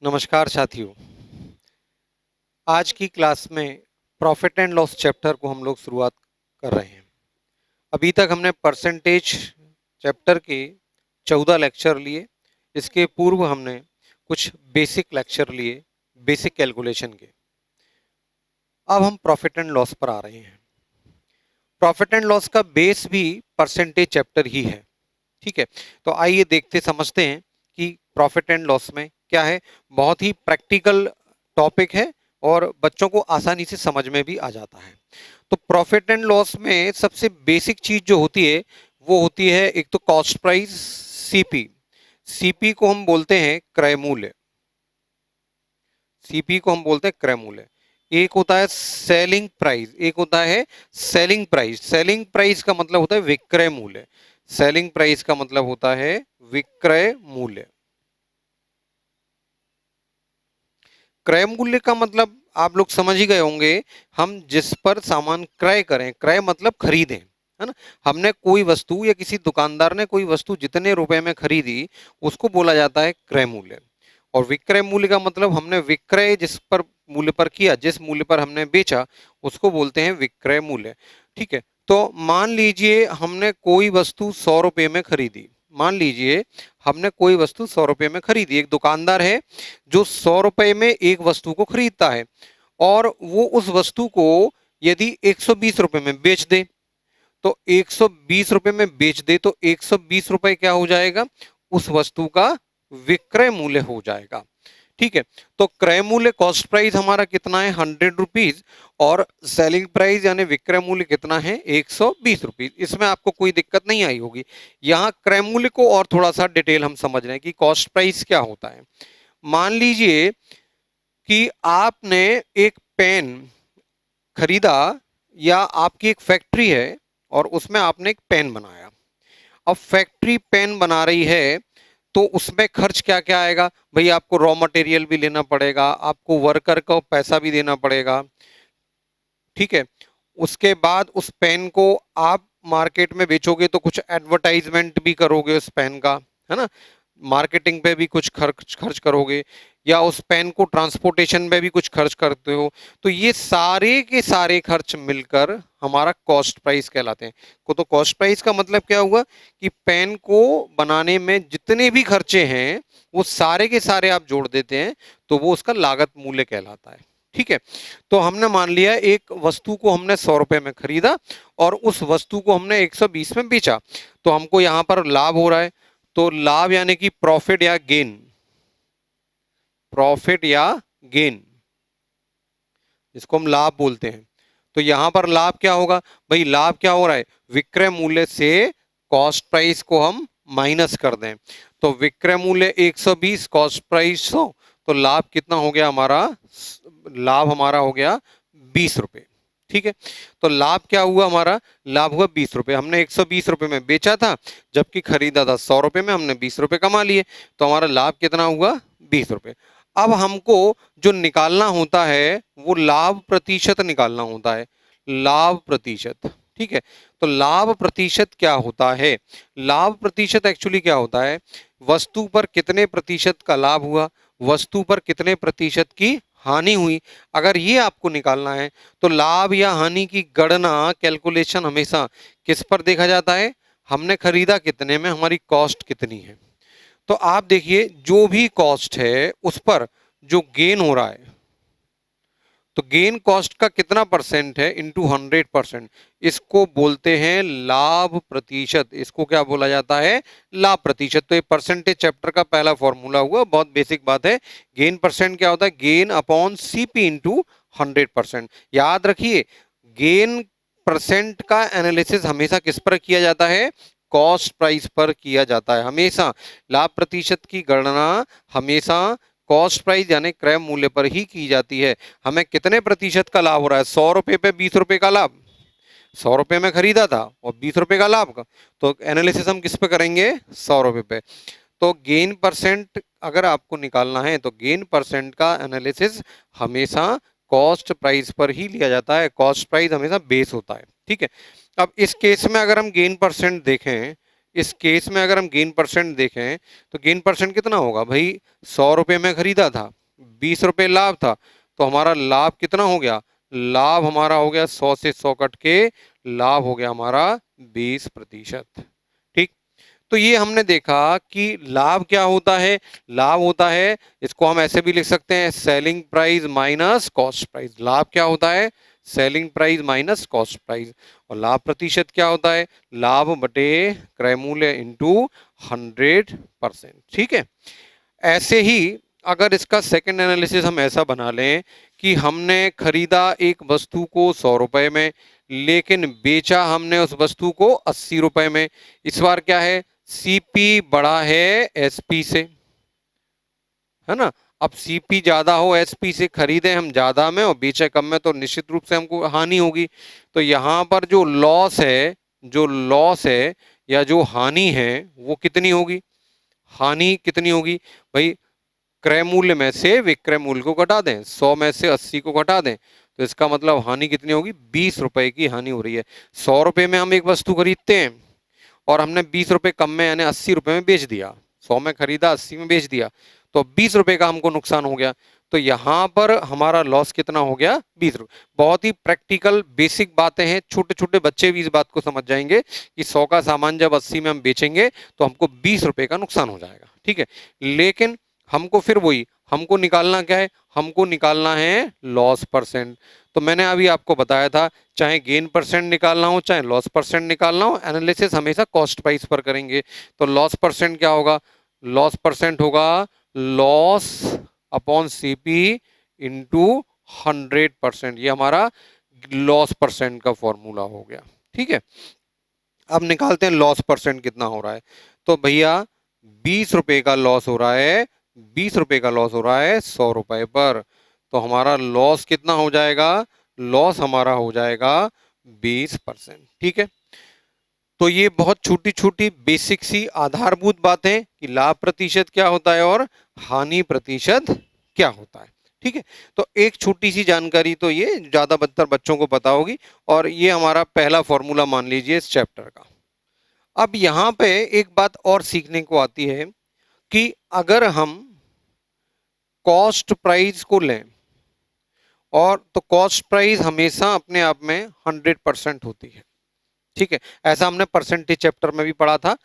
नमस्कार साथियों। आज की क्लास में प्रॉफिट एंड लॉस चैप्टर को हम लोग शुरुआत कर रहे हैं। अभी तक हमने परसेंटेज चैप्टर के 14 लेक्चर लिए। इसके पूर्व हमने कुछ बेसिक लेक्चर लिए, बेसिक कैलकुलेशन के। अब हम प्रॉफिट एंड लॉस पर आ रहे हैं। प्रॉफिट एंड लॉस का बेस भी परसेंटेज चैप्टर ही है। ठीक है, तो आइए देखते समझते हैं कि प्रॉफिट एंड लॉस में क्या है। बहुत ही प्रैक्टिकल टॉपिक है और बच्चों को आसानी से समझ में भी आ जाता है। तो प्रॉफिट एंड लॉस में सबसे बेसिक चीज जो होती है वो होती है एक तो कॉस्ट प्राइस, सीपी। सीपी को हम बोलते हैं क्रय मूल्य। सीपी को हम बोलते हैं क्रय मूल्य। एक होता है सेलिंग प्राइस, एक होता है सेलिंग प्राइस। सेलिंग प्राइस का मतलब होता है विक्रय मूल्य। सेलिंग प्राइस का मतलब होता है विक्रय मूल्य। क्रय मूल्य का मतलब आप लोग समझ ही गए होंगे, हम जिस पर सामान क्रय करें, क्रय मतलब खरीदें, है ना। हमने कोई वस्तु या किसी दुकानदार ने कोई वस्तु जितने रुपए में खरीदी उसको बोला जाता है क्रय मूल्य। और विक्रय मूल्य का मतलब हमने विक्रय जिस पर मूल्य पर किया, जिस मूल्य पर हमने बेचा उसको बोलते हैं विक्रय मूल्य। ठीक है, तो मान लीजिए हमने कोई वस्तु 100 रुपये में खरीदी। मान लीजिए हमने कोई वस्तु 100 रुपये में खरीदी। एक दुकानदार है जो 100 रुपये में एक वस्तु को खरीदता है और वो उस वस्तु को यदि 120 रुपये में बेच दे, तो 120 रुपये में बेच दे तो 120 रुपये क्या हो जाएगा, उस वस्तु का विक्रय मूल्य हो जाएगा। ठीक है, तो क्रय मूल्य कॉस्ट प्राइस हमारा कितना है, 100 रुपीज, और सेलिंग प्राइस यानी विक्रय मूल्य कितना है, 120 रुपीज। इसमें आपको कोई दिक्कत नहीं आई होगी। यहाँ क्रय मूल्य को और थोड़ा सा डिटेल हम समझ रहे हैं कि कॉस्ट प्राइस क्या होता है। मान लीजिए कि आपने एक पेन खरीदा या आपकी एक फैक्ट्री है और उसमें आपने एक पेन बनाया। अब फैक्ट्री पेन बना रही है तो उसमें खर्च क्या क्या आएगा भाई, आपको रॉ मटेरियल भी लेना पड़ेगा, आपको वर्कर को पैसा भी देना पड़ेगा। ठीक है, उसके बाद उस पेन को आप मार्केट में बेचोगे तो कुछ एडवर्टाइजमेंट भी करोगे उस पेन का, है ना। मार्केटिंग पे भी कुछ खर्च खर्च करोगे, या उस पेन को ट्रांसपोर्टेशन में भी कुछ खर्च करते हो। तो ये सारे के सारे खर्च मिलकर हमारा कॉस्ट प्राइस कहलाते हैं। तो कॉस्ट प्राइस का मतलब क्या हुआ कि पेन को बनाने में जितने भी खर्चे हैं वो सारे के सारे आप जोड़ देते हैं तो वो उसका लागत मूल्य कहलाता है। ठीक है, तो हमने मान लिया एक वस्तु को हमने 100 रुपये में खरीदा और उस वस्तु को हमने 120 में बेचा, तो हमको यहाँ पर लाभ हो रहा है। तो लाभ यानी कि प्रॉफिट या गेन, प्रॉफिट या गेन इसको हम लाभ बोलते हैं। तो यहां पर लाभ क्या होगा भाई, लाभ क्या हो रहा है, विक्रय मूल्य से कॉस्ट प्राइस को हम माइनस कर दें। तो विक्रय मूल्य 120, कॉस्ट प्राइस 100, तो लाभ कितना हो गया हमारा, लाभ हमारा हो गया 20 रुपये। ठीक है, तो लाभ क्या हुआ हमारा, लाभ हुआ 20 रुपये। हमने 120 रुपये में बेचा था जबकि खरीदा था 100 रुपये में, हमने 20 रुपये कमा लिए, तो हमारा लाभ कितना हुआ, 20 रुपये। अब हमको जो निकालना होता है वो लाभ प्रतिशत निकालना होता है, लाभ प्रतिशत। ठीक है, तो लाभ प्रतिशत क्या होता है, लाभ प्रतिशत एक्चुअली क्या होता है, वस्तु पर कितने प्रतिशत का लाभ हुआ, वस्तु पर कितने प्रतिशत की हानि हुई। अगर ये आपको निकालना है तो लाभ या हानि की गणना, कैलकुलेशन हमेशा किस पर देखा जाता है, हमने खरीदा कितने में, हमारी कॉस्ट कितनी है। तो आप देखिए जो भी कॉस्ट है उस पर जो गेन हो रहा है, तो गेन कॉस्ट का कितना परसेंट है इंटू 100%, इसको बोलते हैं लाभ प्रतिशत। इसको क्या बोला जाता है, लाभ प्रतिशत। तो ये परसेंटेज चैप्टर का पहला फॉर्मूला हुआ, बहुत बेसिक बात है। गेन परसेंट क्या होता है, गेन अपॉन सीपी इंटू 100%। याद रखिए, गेन परसेंट का एनालिसिस हमेशा किस पर किया जाता है, कॉस्ट प्राइस पर किया जाता है हमेशा। लाभ प्रतिशत की गणना हमेशा कॉस्ट प्राइस यानी क्रय मूल्य पर ही की जाती है। हमें कितने प्रतिशत का लाभ हो रहा है, 100 रुपये पे 20 रुपये का लाभ, 100 रुपये में खरीदा था और 20 रुपये का लाभ का, तो एनालिसिस हम किस पे करेंगे, 100 रुपये पे। तो गेन परसेंट अगर आपको निकालना है तो गेन परसेंट का एनालिसिस हमेशा कॉस्ट प्राइस पर ही लिया जाता है। कॉस्ट प्राइस हमेशा बेस होता है। ठीक है, अब इस केस में अगर हम गेन परसेंट देखें, इस केस में अगर हम गेन परसेंट देखें तो गेन परसेंट कितना होगा भाई, 100 रुपये में खरीदा था, 20 रुपये लाभ था, तो हमारा लाभ कितना हो गया, लाभ हमारा हो गया 100 से 100 कट के लाभ हो गया हमारा 20%। ठीक, तो ये हमने देखा कि लाभ क्या होता है, लाभ होता है, इसको हम ऐसे भी लिख सकते हैं selling price minus cost price. लाभ क्या होता है, selling price minus cost price. और लाभ प्रतिशत क्या होता है, लाभ बटे क्रय मूल्य इंटू 100%। ठीक है, ऐसे ही अगर इसका सेकंड एनालिसिस हम ऐसा बना लें कि हमने खरीदा एक वस्तु को 100 रुपए में, लेकिन बेचा हमने उस वस्तु को 80 रुपए में। इस बार क्या है, सीपी बड़ा है एसपी से, है ना। अब सीपी ज्यादा हो एसपी से, खरीदे हम ज्यादा में और बेचे कम में, तो निश्चित रूप से हमको हानि होगी। तो यहाँ पर जो लॉस है, जो लॉस है या जो हानि है वो कितनी होगी, हानि कितनी होगी भाई, क्रय मूल्य में से विक्रय मूल्य को घटा दें, 100 में से 80 को घटा दें, तो इसका मतलब हानि कितनी होगी, 20 रुपए की हानि हो रही है। 100 रुपए में हम एक वस्तु खरीदते हैं और हमने 20 रुपए कम में यानी 80 रुपए में बेच दिया, 100 में खरीदा 80 में बेच दिया, तो 20 रुपए का हमको नुकसान हो गया। तो यहाँ पर हमारा लॉस कितना हो गया, 20 रुपए। बहुत ही प्रैक्टिकल बेसिक बातें हैं, छोटे छोटे बच्चे भी इस बात को समझ जाएंगे कि 100 का सामान जब 80 में हम बेचेंगे तो हमको 20 रुपए का नुकसान हो जाएगा। ठीक है, लेकिन हमको फिर वही, हमको निकालना क्या है, हमको निकालना है लॉस परसेंट। तो मैंने अभी आपको बताया था, चाहे गेन परसेंट निकालना हो चाहे लॉस परसेंट निकालना हो, एनालिसिस हमेशा कॉस्ट प्राइस पर करेंगे। तो लॉस परसेंट क्या होगा, लॉस परसेंट होगा लॉस अपॉन सीपी इंटू 100%। ये हमारा लॉस परसेंट का फॉर्मूला हो गया। ठीक है, अब निकालते हैं लॉस परसेंट कितना हो रहा है। तो भैया 20 रुपए का लॉस हो रहा है, 20 रुपए का लॉस हो रहा है 100 रुपए पर, तो हमारा लॉस कितना हो जाएगा, लॉस हमारा हो जाएगा 20%। ठीक है, तो ये बहुत छोटी छोटी बेसिक सी आधारभूत बातें कि लाभ प्रतिशत क्या होता है और हानि प्रतिशत क्या होता है। ठीक है, तो एक छोटी सी जानकारी तो ये ज्यादा बदतर बच्चों को पता होगी, और ये हमारा पहला फॉर्मूला मान लीजिए इस चैप्टर का। अब यहाँ पे एक बात और सीखने को आती है कि अगर हम कॉस्ट प्राइस को लें, और तो कॉस्ट प्राइस हमेशा अपने आप में 100% होती है। ठीक है, ऐसा हमने परसेंटेज चैप्टर में भी पढ़ा था।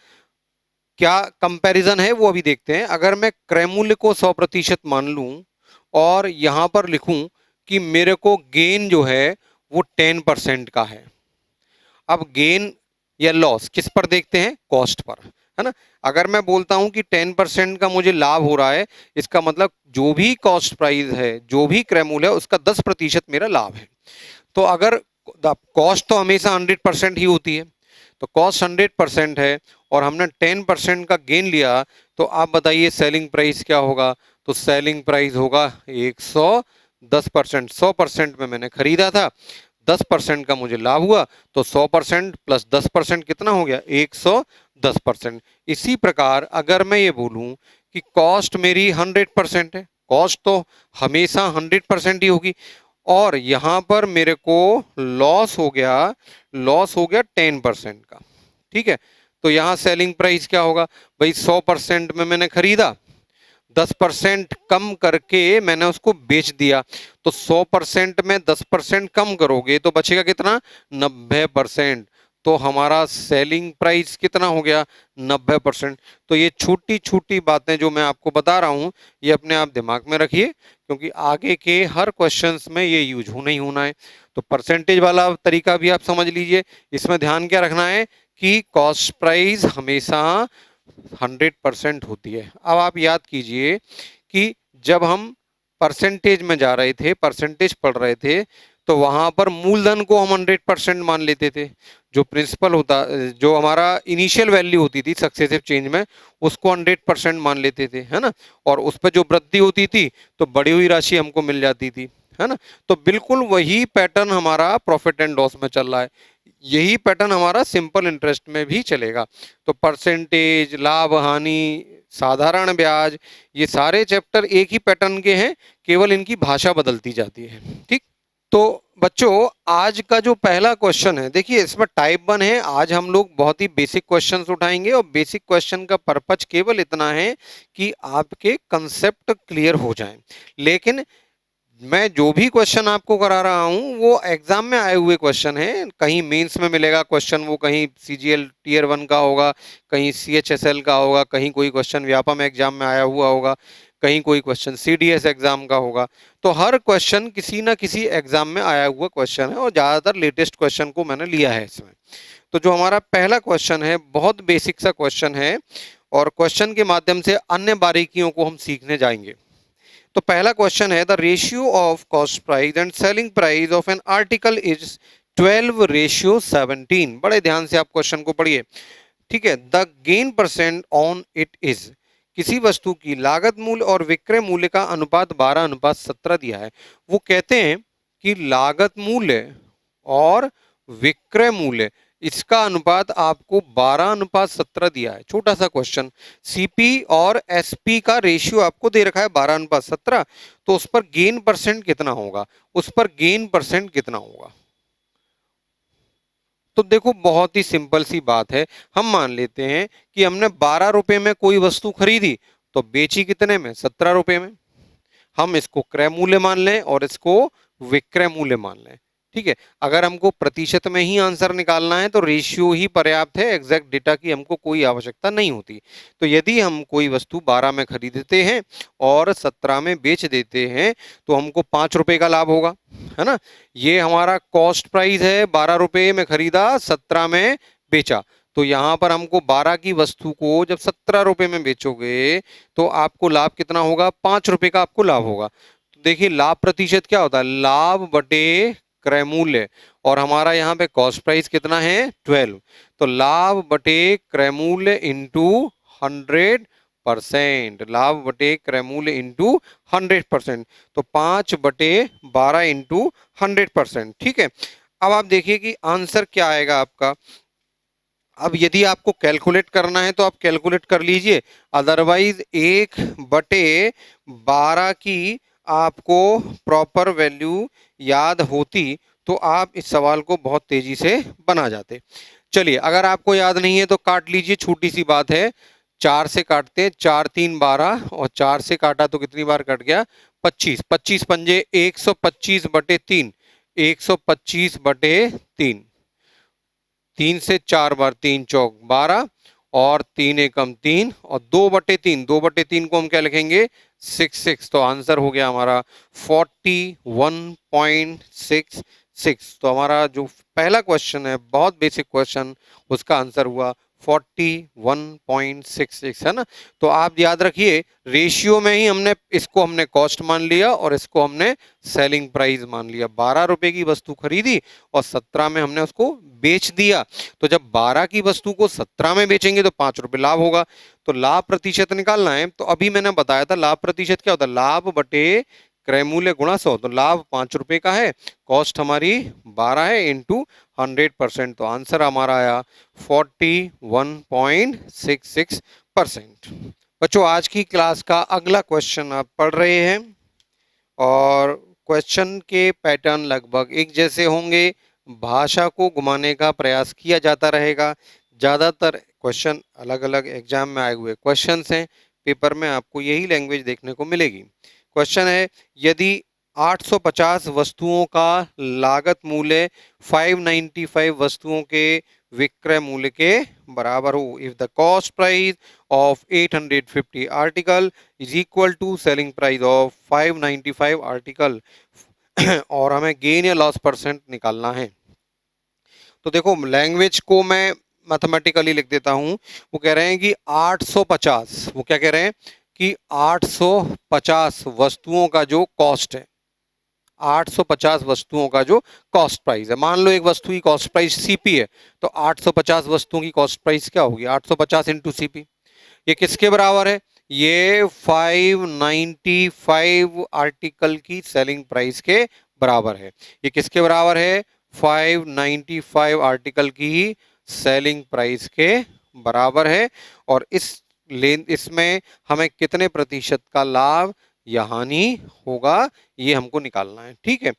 क्या कंपैरिजन है वो अभी देखते हैं। अगर मैं क्रय मूल्य को 100% मान लूं और यहां पर लिखूं कि मेरे को गेन जो है वो 10% का है, अब गेन या लॉस किस पर देखते हैं, कॉस्ट पर, है ना। अगर मैं बोलता हूं कि 10% का मुझे लाभ हो रहा है, इसका मतलब जो भी कॉस्ट प्राइस है, जो भी क्रय मूल्य है, उसका 10% मेरा लाभ है। तो अगर कॉस्ट तो हमेशा 100% ही होती है, तो कॉस्ट 100% है और हमने 10% का गेन लिया, तो आप बताइए सेलिंग प्राइस क्या होगा। तो सेलिंग प्राइस होगा 110%। 100% में मैंने खरीदा था, 10% का मुझे लाभ हुआ, तो 100% प्लस 10% कितना हो गया, 110%। इसी प्रकार अगर मैं ये बोलूं कि कॉस्ट मेरी 100% है, कॉस्ट तो हमेशा 100% ही होगी, और यहां पर मेरे को लॉस हो गया, लॉस हो गया 10% का। ठीक है, तो यहां सेलिंग प्राइस क्या होगा भाई, 100% में मैंने खरीदा, 10% कम करके मैंने उसको बेच दिया, तो 100% में 10% कम करोगे तो बचेगा कितना, 90%। तो हमारा सेलिंग प्राइस कितना हो गया, 90%। तो ये छोटी छोटी बातें जो मैं आपको बता रहा हूं, ये अपने आप दिमाग में रखिए, क्योंकि आगे के हर क्वेश्चंस में ये यूज होना ही होना है। तो परसेंटेज वाला तरीका भी आप समझ लीजिए। इसमें ध्यान क्या रखना है कि कॉस्ट प्राइस हमेशा 100% होती है। अब आप याद कीजिए कि जब हम परसेंटेज में जा रहे थे, परसेंटेज पढ़ रहे थे, तो वहां पर मूलधन को हम 100% मान लेते थे। जो प्रिंसिपल होता, जो हमारा इनिशियल वैल्यू होती थी सक्सेसिव चेंज में, उसको 100% मान लेते थे, है ना। और उस पर जो वृद्धि होती थी तो बढ़ी हुई राशि हमको मिल जाती थी, है ना। तो बिल्कुल वही पैटर्न हमारा प्रॉफिट एंड लॉस में चल रहा है, यही पैटर्न हमारा सिंपल इंटरेस्ट में भी चलेगा। तो परसेंटेज, लाभ हानि, साधारण ब्याज, ये सारे चैप्टर एक ही पैटर्न के हैं, केवल इनकी भाषा बदलती जाती है। ठीक, तो बच्चों आज का जो पहला क्वेश्चन है, देखिए इसमें टाइप 1 है। आज हम लोग बहुत ही बेसिक क्वेश्चंस उठाएंगे और बेसिक क्वेश्चन का पर्पज केवल इतना है कि आपके कंसेप्ट क्लियर हो जाएं। लेकिन मैं जो भी क्वेश्चन आपको करा रहा हूं वो एग्जाम में आए हुए क्वेश्चन है। कहीं मेंस में मिलेगा क्वेश्चन, वो कहीं सीजीएल टीयर 1 का होगा, कहीं सीएचएसएल का होगा, कहीं कोई क्वेश्चन व्यापम एग्जाम में आया हुआ होगा, कहीं कोई क्वेश्चन सीडीएस एग्जाम का होगा। तो हर क्वेश्चन किसी ना किसी एग्जाम में आया हुआ क्वेश्चन है और ज्यादातर लेटेस्ट क्वेश्चन को मैंने लिया है इसमें। तो जो हमारा पहला क्वेश्चन है बहुत बेसिक सा क्वेश्चन है और क्वेश्चन के माध्यम से अन्य बारीकियों को हम सीखने जाएंगे। तो पहला क्वेश्चन है, the ratio of cost price and selling price of an article is 12:17। बड़े ध्यान से आप क्वेश्चन को पढ़िए, ठीक है। The gain percent on it is, किसी वस्तु की लागत मूल्य और विक्रय मूल्य का अनुपात 12:17 दिया है। वो कहते हैं कि लागत मूल्य और विक्रय मूल्य इसका अनुपात आपको 12:17 दिया है। छोटा सा क्वेश्चन, सीपी और एसपी का रेशियो आपको दे रखा है 12:17, तो उस पर गेन परसेंट कितना होगा, उस पर गेन परसेंट कितना होगा। तो देखो बहुत ही सिंपल सी बात है, हम मान लेते हैं कि हमने 12 रुपए में कोई वस्तु खरीदी तो बेची कितने में, 17 रुपए में। हम इसको क्रय मूल्य मान लें और इसको विक्रय मूल्य मान लें, ठीक है। अगर हमको प्रतिशत में ही आंसर निकालना है तो रेशियो ही पर्याप्त है, एग्जैक्ट डेटा की हमको कोई आवश्यकता नहीं होती। तो यदि हम कोई वस्तु 12 में खरीदते हैं और 17 में बेच देते हैं तो हमको 5 रुपए का लाभ होगा, है ना। ये हमारा कॉस्ट प्राइस है, 12 रुपए में खरीदा, 17 में बेचा। तो यहाँ पर हमको 12 की वस्तु को जब 17 रुपए में बेचोगे तो आपको लाभ कितना होगा, 5 रुपए का आपको लाभ होगा। तो देखिए लाभ प्रतिशत क्या होता है, लाभ बटे क्रय मूल्य, और हमारा यहाँ पे कॉस्ट प्राइस कितना है 12, तो लाभ बटे क्रय मूल्य इंटू 100%, लाभ बटे क्रय मूल्य इंटू 100%, तो 5/12 इंटू 100%, ठीक है। अब आप देखिए कि आंसर क्या आएगा आपका। अब यदि आपको कैलकुलेट करना है तो आप कैलकुलेट कर लीजिए, अदरवाइज 1/12 की आपको प्रॉपर वैल्यू याद होती तो आप इस सवाल को बहुत तेजी से बना जाते। चलिए अगर आपको याद नहीं है तो काट लीजिए, छोटी सी बात है। 4 से काटते हैं, 4 3 12 और 4 से काटा तो कितनी बार कट गया, 25, 25 पंजे 125/3, 125/3, 3 से 4 बार, 3 चौक 12 और 3 एकम 3 और 2/3, 2/3 को हम क्या लिखेंगे 66, तो आंसर हो गया हमारा 41.66। तो हमारा जो पहला क्वेश्चन है बहुत बेसिक क्वेश्चन, उसका आंसर हुआ 41.66, है ना। तो आप याद रखिए रेशियो में ही हमने कॉस्ट मान लिया और इसको हमने सेलिंग प्राइस मान लिया। 12 रुपए की वस्तु खरीदी और 17 में हमने उसको बेच दिया, तो जब 12 की वस्तु को 17 में बेचेंगे तो 5 रुपए लाभ होगा। तो लाभ प्रतिशत निकालना है, तो अभी मैंने बताया था लाभ प्रतिशत क्या होता है, लाभ बटे क्रय मूल्य गुणा 100, तो लाभ 5 रुपए का है, कॉस्ट हमारी 12 है, इंटू 100%, तो आंसर हमारा आया 41.66%। बच्चों आज की क्लास का अगला क्वेश्चन आप पढ़ रहे हैं और क्वेश्चन के पैटर्न लगभग एक जैसे होंगे, भाषा को घुमाने का प्रयास किया जाता रहेगा। ज़्यादातर क्वेश्चन अलग अलग एग्जाम में आए हुए क्वेश्चंस हैं, पेपर में आपको यही लैंग्वेज देखने को मिलेगी। क्वेश्चन है, यदि 850 वस्तुओं का लागत मूल्य 595 वस्तुओं के विक्रय मूल्य के बराबर हो, if the cost price of 850 article is equal to selling price of 595 article, और हमें गेन या लॉस परसेंट निकालना है। तो देखो लैंग्वेज को मैं मैथमेटिकली लिख देता हूं। वो कह रहे हैं कि 850, वो क्या कह रहे हैं कि 850 वस्तुओं का जो कॉस्ट है, 850 वस्तुओं का जो कॉस्ट प्राइस है, मान लो एक वस्तु की कॉस्ट प्राइस सीपी है, तो 850 वस्तुओं की कॉस्ट प्राइस क्या होगी, 850 इंटू सीपी। ये किसके बराबर है, ये 595 आर्टिकल की सेलिंग प्राइस के बराबर है। ये किसके बराबर है, 595 आर्टिकल की सेलिंग प्राइस के बराबर है। और इसमें हमें कितने प्रतिशत का लाभ या हानि होगा ये हमको निकालना है, ठीक है।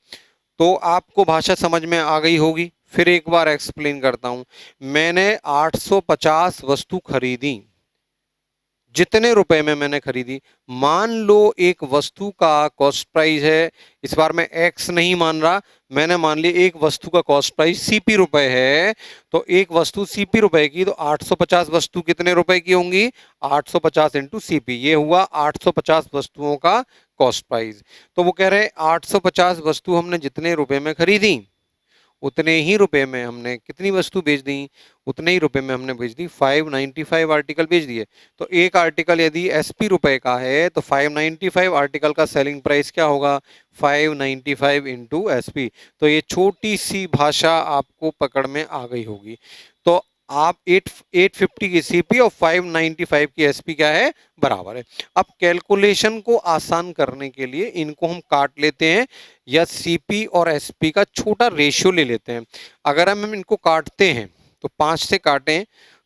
तो आपको भाषा समझ में आ गई होगी। फिर एक बार एक्सप्लेन करता हूं। मैंने 850 वस्तु खरीदी, जितने रुपए में मैंने खरीदी। मान लो एक वस्तु का कॉस्ट प्राइस है, इस बार मैं एक्स नहीं मान रहा, मैंने मान लिया एक वस्तु का कॉस्ट प्राइस सीपी रुपए है। तो एक वस्तु सीपी रुपए की, तो 850 वस्तु कितने रुपए की होंगी? 850 इंटू सीपी, ये हुआ 850 वस्तुओं का कॉस्ट प्राइस। तो वो कह रहे 850 वस्तु हमने जितने रुपए में खरीदी, उतने ही रुपए में हमने कितनी वस्तु बेच दी? उतने ही रुपए में हमने बेच दी 595 आर्टिकल बेच दिए। तो एक आर्टिकल यदि एसपी रुपए का है तो 595 आर्टिकल का सेलिंग प्राइस क्या होगा? 595 इंटू एसपी। तो ये छोटी सी भाषा आपको पकड़ में आ गई होगी। तो आप 850 की सीपी और 595 की एसपी क्या है? बराबर है। अब कैलकुलेशन को आसान करने के लिए इनको हम काट लेते हैं, या सीपी और एसपी का छोटा रेशियो ले लेते हैं। अगर हम इनको काटते हैं तो 5 से काटें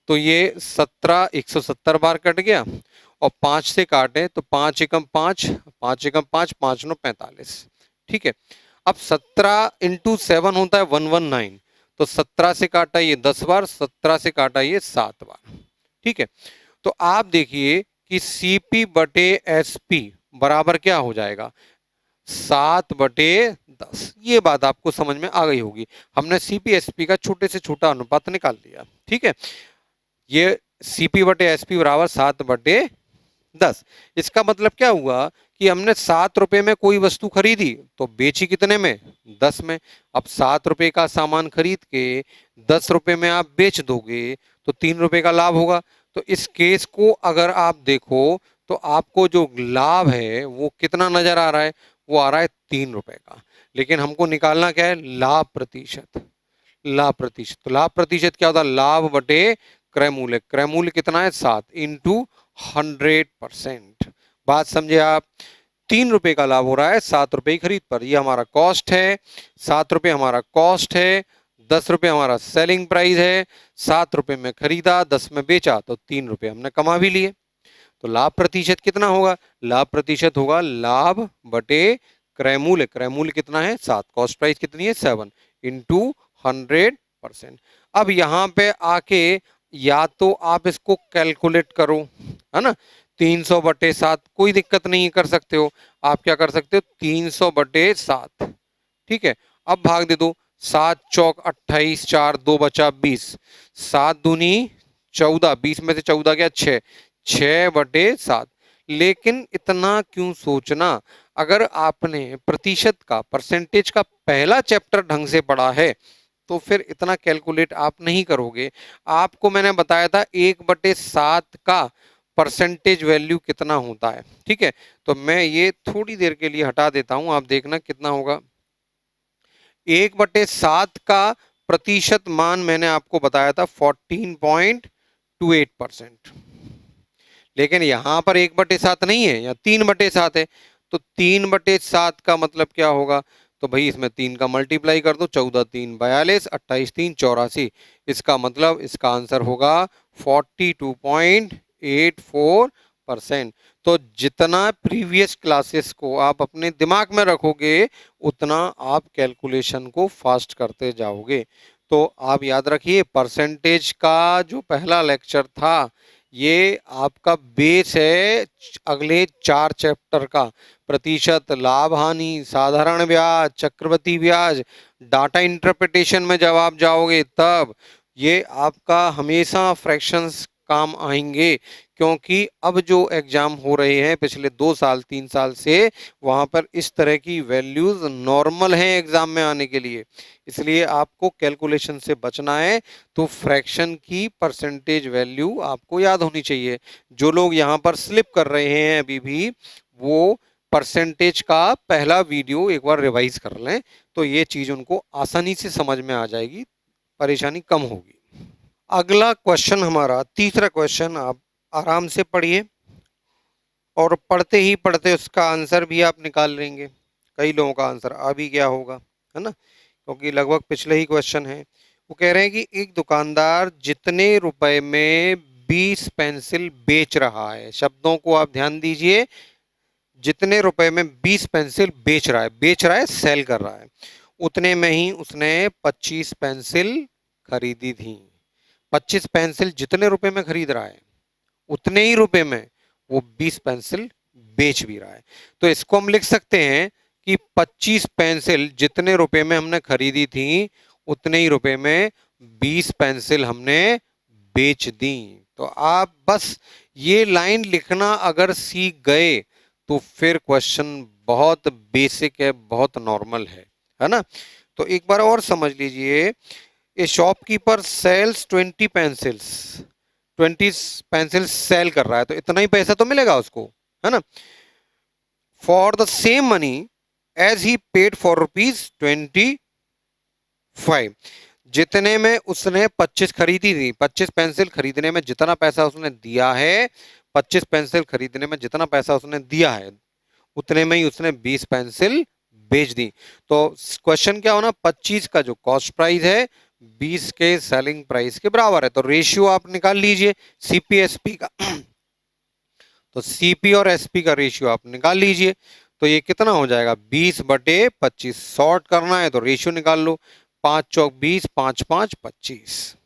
तो ये 170 बार कट गया, और 5 से काटें तो 5 एकम 5, 5 एकम 5, 5 9 45। ठीक है। अब 17 इंटू 7 होता है 119, तो 17 से काटा ये 10 बार, 17 से काटा ये 7 बार। ठीक है। तो आप देखिए कि सीपी बटे एसपी बराबर क्या हो जाएगा? 7/10। ये बात आपको समझ में आ गई होगी। हमने सीपीएसपी का छोटे से छोटा अनुपात निकाल लिया। ठीक है। ये सीपी बटे एसपी बराबर 7/10। इसका मतलब क्या हुआ कि हमने 7 रुपए में कोई वस्तु खरीदी तो बेची कितने में? 10 में। अब 7 रुपए का सामान खरीद के 10 रुपए में आप बेच दोगे तो 3 रुपए का लाभ होगा। तो इस केस को अगर आप देखो तो आपको जो लाभ है वो कितना नजर आ रहा है? वो आ रहा है 3 रुपए का। लेकिन हमको निकालना क्या है? लाभ प्रतिशत। लाभ प्रतिशत, तो लाभ प्रतिशत क्या होता है? लाभ बटे क्रय मूल्य। क्रय मूल्य कितना है? 7 इंटू 100%। बात समझे आप? 3 रुपए का लाभ हो रहा है 7 रुपए की खरीद पर। ये हमारा कॉस्ट है, 7 रुपए हमारा कॉस्ट है, 10 रुपए हमारा सेलिंग प्राइस है। 7 रुपए में खरीदा, 10 में बेचा, तो 3 रुपए हमने कमा भी लिए। तो लाभ प्रतिशत कितना होगा? लाभ प्रतिशत होगा लाभ बटे क्रय मूल्य। क्रय मूल्य कितना है? 7। कॉस्ट प्राइस कितनी है? 7 इंटू 100%। अब यहाँ पे आके या तो आप इसको कैलकुलेट करो, है ना, 300/7, कोई दिक्कत नहीं, कर सकते हो। आप क्या कर सकते हो? 300/7। ठीक है। अब भाग दे दो, 7 चौक 28, 4 2 बचा 20, 7 दूनी 14, 20 में से 14 गया 6, 6/7। लेकिन इतना क्यों सोचना? अगर आपने प्रतिशत का, परसेंटेज का पहला चैप्टर ढंग से पढ़ा है तो फिर इतना कैलकुलेट आप नहीं करोगे। आपको मैंने बताया था 1/7 का परसेंटेज वैल्यू कितना होता है। ठीक है। तो मैं ये थोड़ी देर के लिए हटा देता हूं, आप देखना कितना होगा। 1/7 का प्रतिशत मान मैंने आपको बताया था 14.28%। लेकिन यहां पर 1/7 नहीं है, या 3/7 है। तो 3/7 का मतलब क्या होगा? तो भाई इसमें 3 का मल्टीप्लाई कर दो, 14 3 42, 28 3 84। इसका मतलब इसका आंसर होगा 42.84%। तो जितना प्रीवियस क्लासेस को आप अपने दिमाग में रखोगे उतना आप कैलकुलेशन को फास्ट करते जाओगे। तो आप याद रखिए, परसेंटेज का जो पहला लेक्चर था ये आपका बेस है अगले 4 चैप्टर का। प्रतिशत, लाभ हानि, साधारण ब्याज, चक्रवृद्धि ब्याज, डाटा इंटरप्रिटेशन में जब आप जाओगे तब ये आपका हमेशा फ्रैक्शंस काम आएंगे। क्योंकि अब जो एग्जाम हो रहे हैं पिछले 2 साल 3 साल से, वहां पर इस तरह की वैल्यूज नॉर्मल हैं एग्जाम में आने के लिए। इसलिए आपको कैलकुलेशन से बचना है तो फ्रैक्शन की परसेंटेज वैल्यू आपको याद होनी चाहिए। जो लोग यहाँ पर स्लिप कर रहे हैं अभी भी, वो परसेंटेज का पहला वीडियो एक बार रिवाइज कर लें तो ये चीज उनको आसानी से समझ में आ जाएगी, परेशानी कम होगी। अगला क्वेश्चन हमारा, तीसरा क्वेश्चन, आप आराम से पढ़िए और पढ़ते ही पढ़ते उसका आंसर भी आप निकाल लेंगे। कई लोगों का आंसर आ भी गया होगा, है ना, क्योंकि लगभग पिछले ही क्वेश्चन है। वो कह रहे हैं कि एक दुकानदार जितने रुपए में 20 पेंसिल बेच रहा है, शब्दों को आप ध्यान दीजिए, जितने रुपए में 20 पेंसिल बेच रहा है, बेच रहा है सेल कर रहा है, उतने में ही उसने 25 पेंसिल खरीदी थी। 25 पेंसिल जितने रुपए में खरीद रहा है उतने ही रुपए में वो 20 पेंसिल बेच भी रहा है। तो इसको हम लिख सकते हैं कि 25 पेंसिल जितने रुपए में हमने खरीदी थी उतने ही रुपए में 20 पेंसिल हमने बेच दी। तो आप बस ये लाइन लिखना अगर सीख गए तो फिर क्वेश्चन बहुत बेसिक है, बहुत नॉर्मल है ना। तो एक बार और समझ लीजिए, a shopkeeper sells 20 pencils, 20 pencils sell कर रहा है तो इतना ही पैसा तो मिलेगा उसको, है ना। For the same money as he paid for ₹25, जितने में उसने 25 खरीदी थी, 25 पेंसिल खरीदने में जितना पैसा उसने दिया है, 25 पेंसिल खरीदने में जितना पैसा उसने दिया है उतने में ही उसने 20 पेंसिल बेच दी। तो क्वेश्चन क्या होना, 25 का जो कॉस्ट प्राइस है 20 के सेलिंग प्राइस के बराबर है। तो रेशियो आप निकाल लीजिए सीपीएसपी का। तो सीपी और एसपी का रेशियो आप निकाल लीजिए। तो ये कितना हो जाएगा, 20/25। शॉर्ट करना है तो रेशियो निकाल लो, 5 चौक 20, 5 5 25।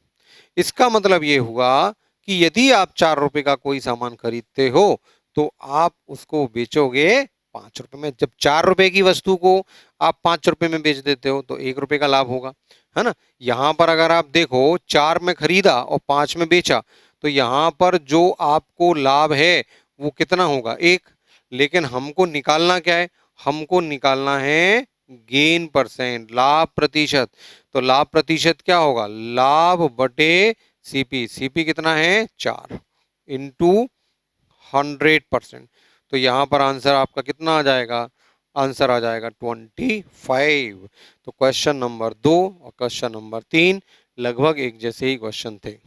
इसका मतलब ये हुआ कि यदि आप 4 रुपए का कोई सामान खरीदते हो तो आप उसको बेचोगे 5 रुपए में। जब 4 रुपए की वस्तु को आप 5 रुपए में बेच देते हो तो 1 रुपए का लाभ होगा, है ना। यहां पर अगर आप देखो 4 में खरीदा और 5 में बेचा तो यहां पर जो आपको लाभ है वो कितना होगा, 1। लेकिन हमको निकालना क्या है, हमको निकालना है गेन परसेंट, लाभ प्रतिशत। तो लाभ प्रतिशत क्या होगा, लाभ बटे सीपी। सीपी कितना है, 4 इंटू 100%। तो यहां पर आंसर आपका कितना आ जाएगा, आंसर आ जाएगा 25। तो क्वेश्चन नंबर 2 और क्वेश्चन नंबर 3 लगभग एक जैसे ही क्वेश्चन थे।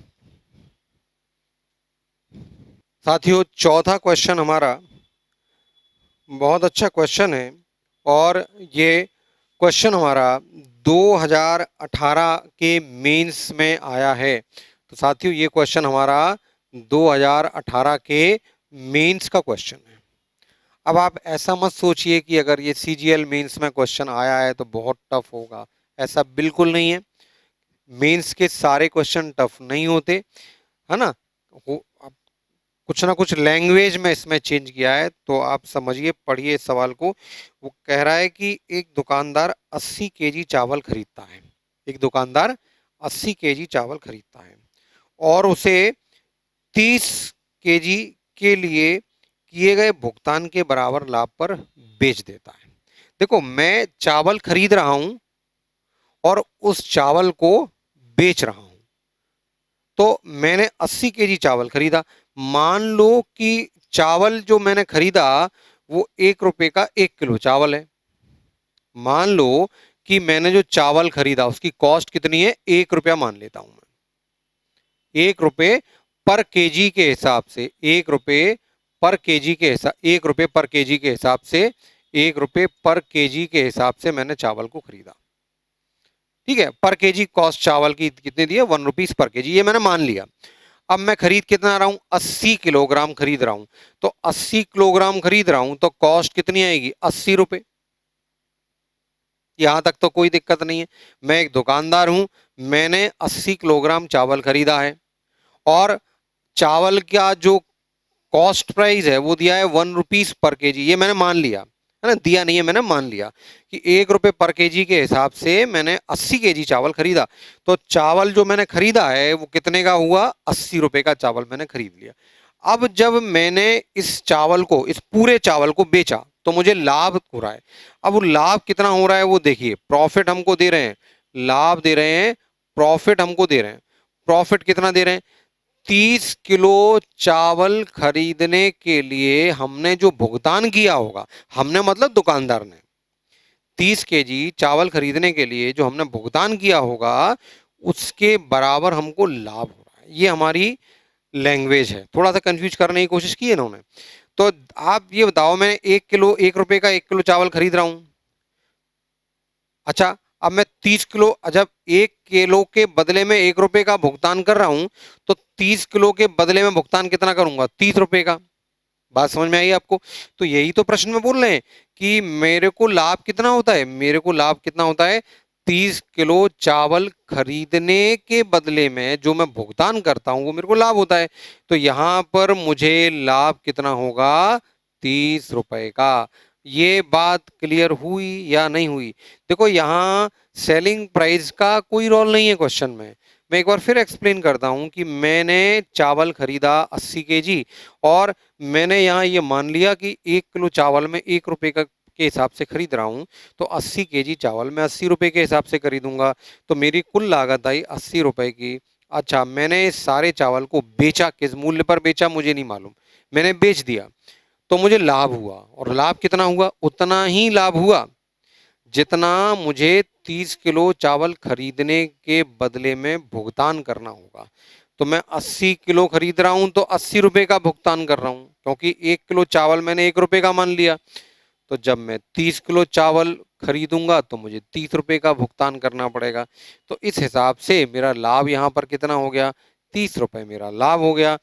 साथियों चौथा क्वेश्चन हमारा बहुत अच्छा क्वेश्चन है और ये क्वेश्चन हमारा 2018 के मेंस में आया है। तो साथियों ये क्वेश्चन हमारा 2018 के मेंस का क्वेश्चन है। अब आप ऐसा मत सोचिए कि अगर ये सीजीएल मेंस में क्वेश्चन आया है तो बहुत टफ होगा, ऐसा बिल्कुल नहीं है। मेंस के सारे क्वेश्चन टफ नहीं होते, है ना। कुछ ना कुछ लैंग्वेज में इसमें चेंज किया है, तो आप समझिए, पढ़िए इस सवाल को। वो कह रहा है कि एक दुकानदार 80 केजी चावल खरीदता है, एक दुकानदार 80 केजी चावल खरीदता है और उसे 30 केजी के लिए किए गए भुगतान के बराबर लाभ पर बेच देता है। देखो मैं चावल खरीद रहा हूं और उस चावल को बेच रहा हूं। तो मैंने 80 केजी चावल खरीदा। मान लो कि चावल जो मैंने खरीदा वो 1 रुपए का 1 किलो चावल है। मान लो कि मैंने जो चावल खरीदा उसकी कॉस्ट कितनी है, 1 रुपया मान लेता हूं मैं। 1 रुपए पर केजी के हिसाब से, 1 रुपए पर केजी के हिसाब, 1 रुपए पर केजी के हिसाब से, 1 रुपए पर केजी के हिसाब से मैंने चावल को खरीदा। ठीक है, पर केजी कॉस्ट चावल की कितनी दी है, 1 रुपीज पर केजी, ये मैंने मान लिया। अब मैं खरीद कितना रहा हूं, 80 किलोग्राम खरीद रहा हूं। तो 80 किलोग्राम खरीद रहा हूं तो कॉस्ट कितनी आएगी, 80 रुपए। यहां तक तो कोई दिक्कत नहीं है। मैं एक दुकानदार हूं, मैंने 80 किलोग्राम चावल खरीदा है और चावल का जो कॉस्ट प्राइस है वो दिया है 1 रुपीज पर केजी, ये मैंने मान लिया, है ना। दिया नहीं है, मैंने मान लिया कि 1 रुपए पर केजी के हिसाब से मैंने 80 केजी चावल खरीदा। तो चावल जो मैंने खरीदा है वो कितने का हुआ, 80 रुपए का चावल मैंने खरीद लिया। अब जब मैंने इस चावल को, इस पूरे चावल को बेचा तो मुझे लाभ हो रहा है। अब वो लाभ कितना हो रहा है वो देखिए, प्रॉफिट हमको दे रहे हैं, लाभ दे रहे हैं, प्रॉफिट हमको दे रहे हैं। प्रॉफिट कितना दे रहे हैं, 30 किलो चावल खरीदने के लिए हमने जो भुगतान किया होगा, हमने मतलब दुकानदार ने, 30 केजी चावल खरीदने के लिए जो हमने भुगतान किया होगा उसके बराबर हमको लाभ हो रहा है। ये हमारी लैंग्वेज है, थोड़ा सा कंफ्यूज करने की कोशिश की है इन्होंने। तो आप ये बताओ, मैं 1 रुपए का 1 किलो चावल खरीद रहा हूं। अच्छा, अब मैं 30 किलो, जब 1 किलो के बदले में 1 रुपए का भुगतान कर रहा हूं तो 30 किलो के बदले में भुगतान कितना करूंगा, 30 रुपए का। बात समझ में आई आपको? तो यही तो प्रश्न में बोल रहे हैं कि मेरे को लाभ कितना होता है, मेरे को लाभ कितना होता है, 30 किलो चावल खरीदने के बदले में जो मैं भुगतान करता हूं वो मेरे को लाभ होता है। तो यहां पर मुझे लाभ कितना होगा, 30 रुपए का। ये बात क्लियर हुई या नहीं हुई? देखो यहां सेलिंग प्राइस का कोई रोल नहीं है क्वेश्चन में। मैं एक बार फिर एक्सप्लेन करता हूं कि मैंने चावल खरीदा 80 kg, और मैंने यहाँ ये मान लिया कि 1 किलो चावल में 1 रुपए का के हिसाब से खरीद रहा हूँ, तो 80 kg चावल मैं 80 रुपए के हिसाब से खरीदूंगा, तो मेरी कुल लागत आई 80 रुपए की। अच्छा, मैंने इस सारे चावल को बेचा, किस मूल्य पर बेचा मुझे नहीं मालूम, मैंने बेच दिया, तो मुझे लाभ हुआ। और लाभ कितना हुआ, उतना ही लाभ हुआ जितना मुझे 30 किलो चावल खरीदने के बदले में भुगतान करना होगा। तो मैं 80 किलो खरीद रहा हूं तो 80 रुपए का भुगतान कर रहा हूं, क्योंकि 1 किलो चावल मैंने 1 रुपए का मान लिया। तो जब मैं 30 किलो चावल खरीदूंगा तो मुझे 30 रुपए का भुगतान करना पड़ेगा। तो इस हिसाब से मेरा लाभ यहाँ पर कितना हो गया, 30 रुपए मेरा लाभ हो गया।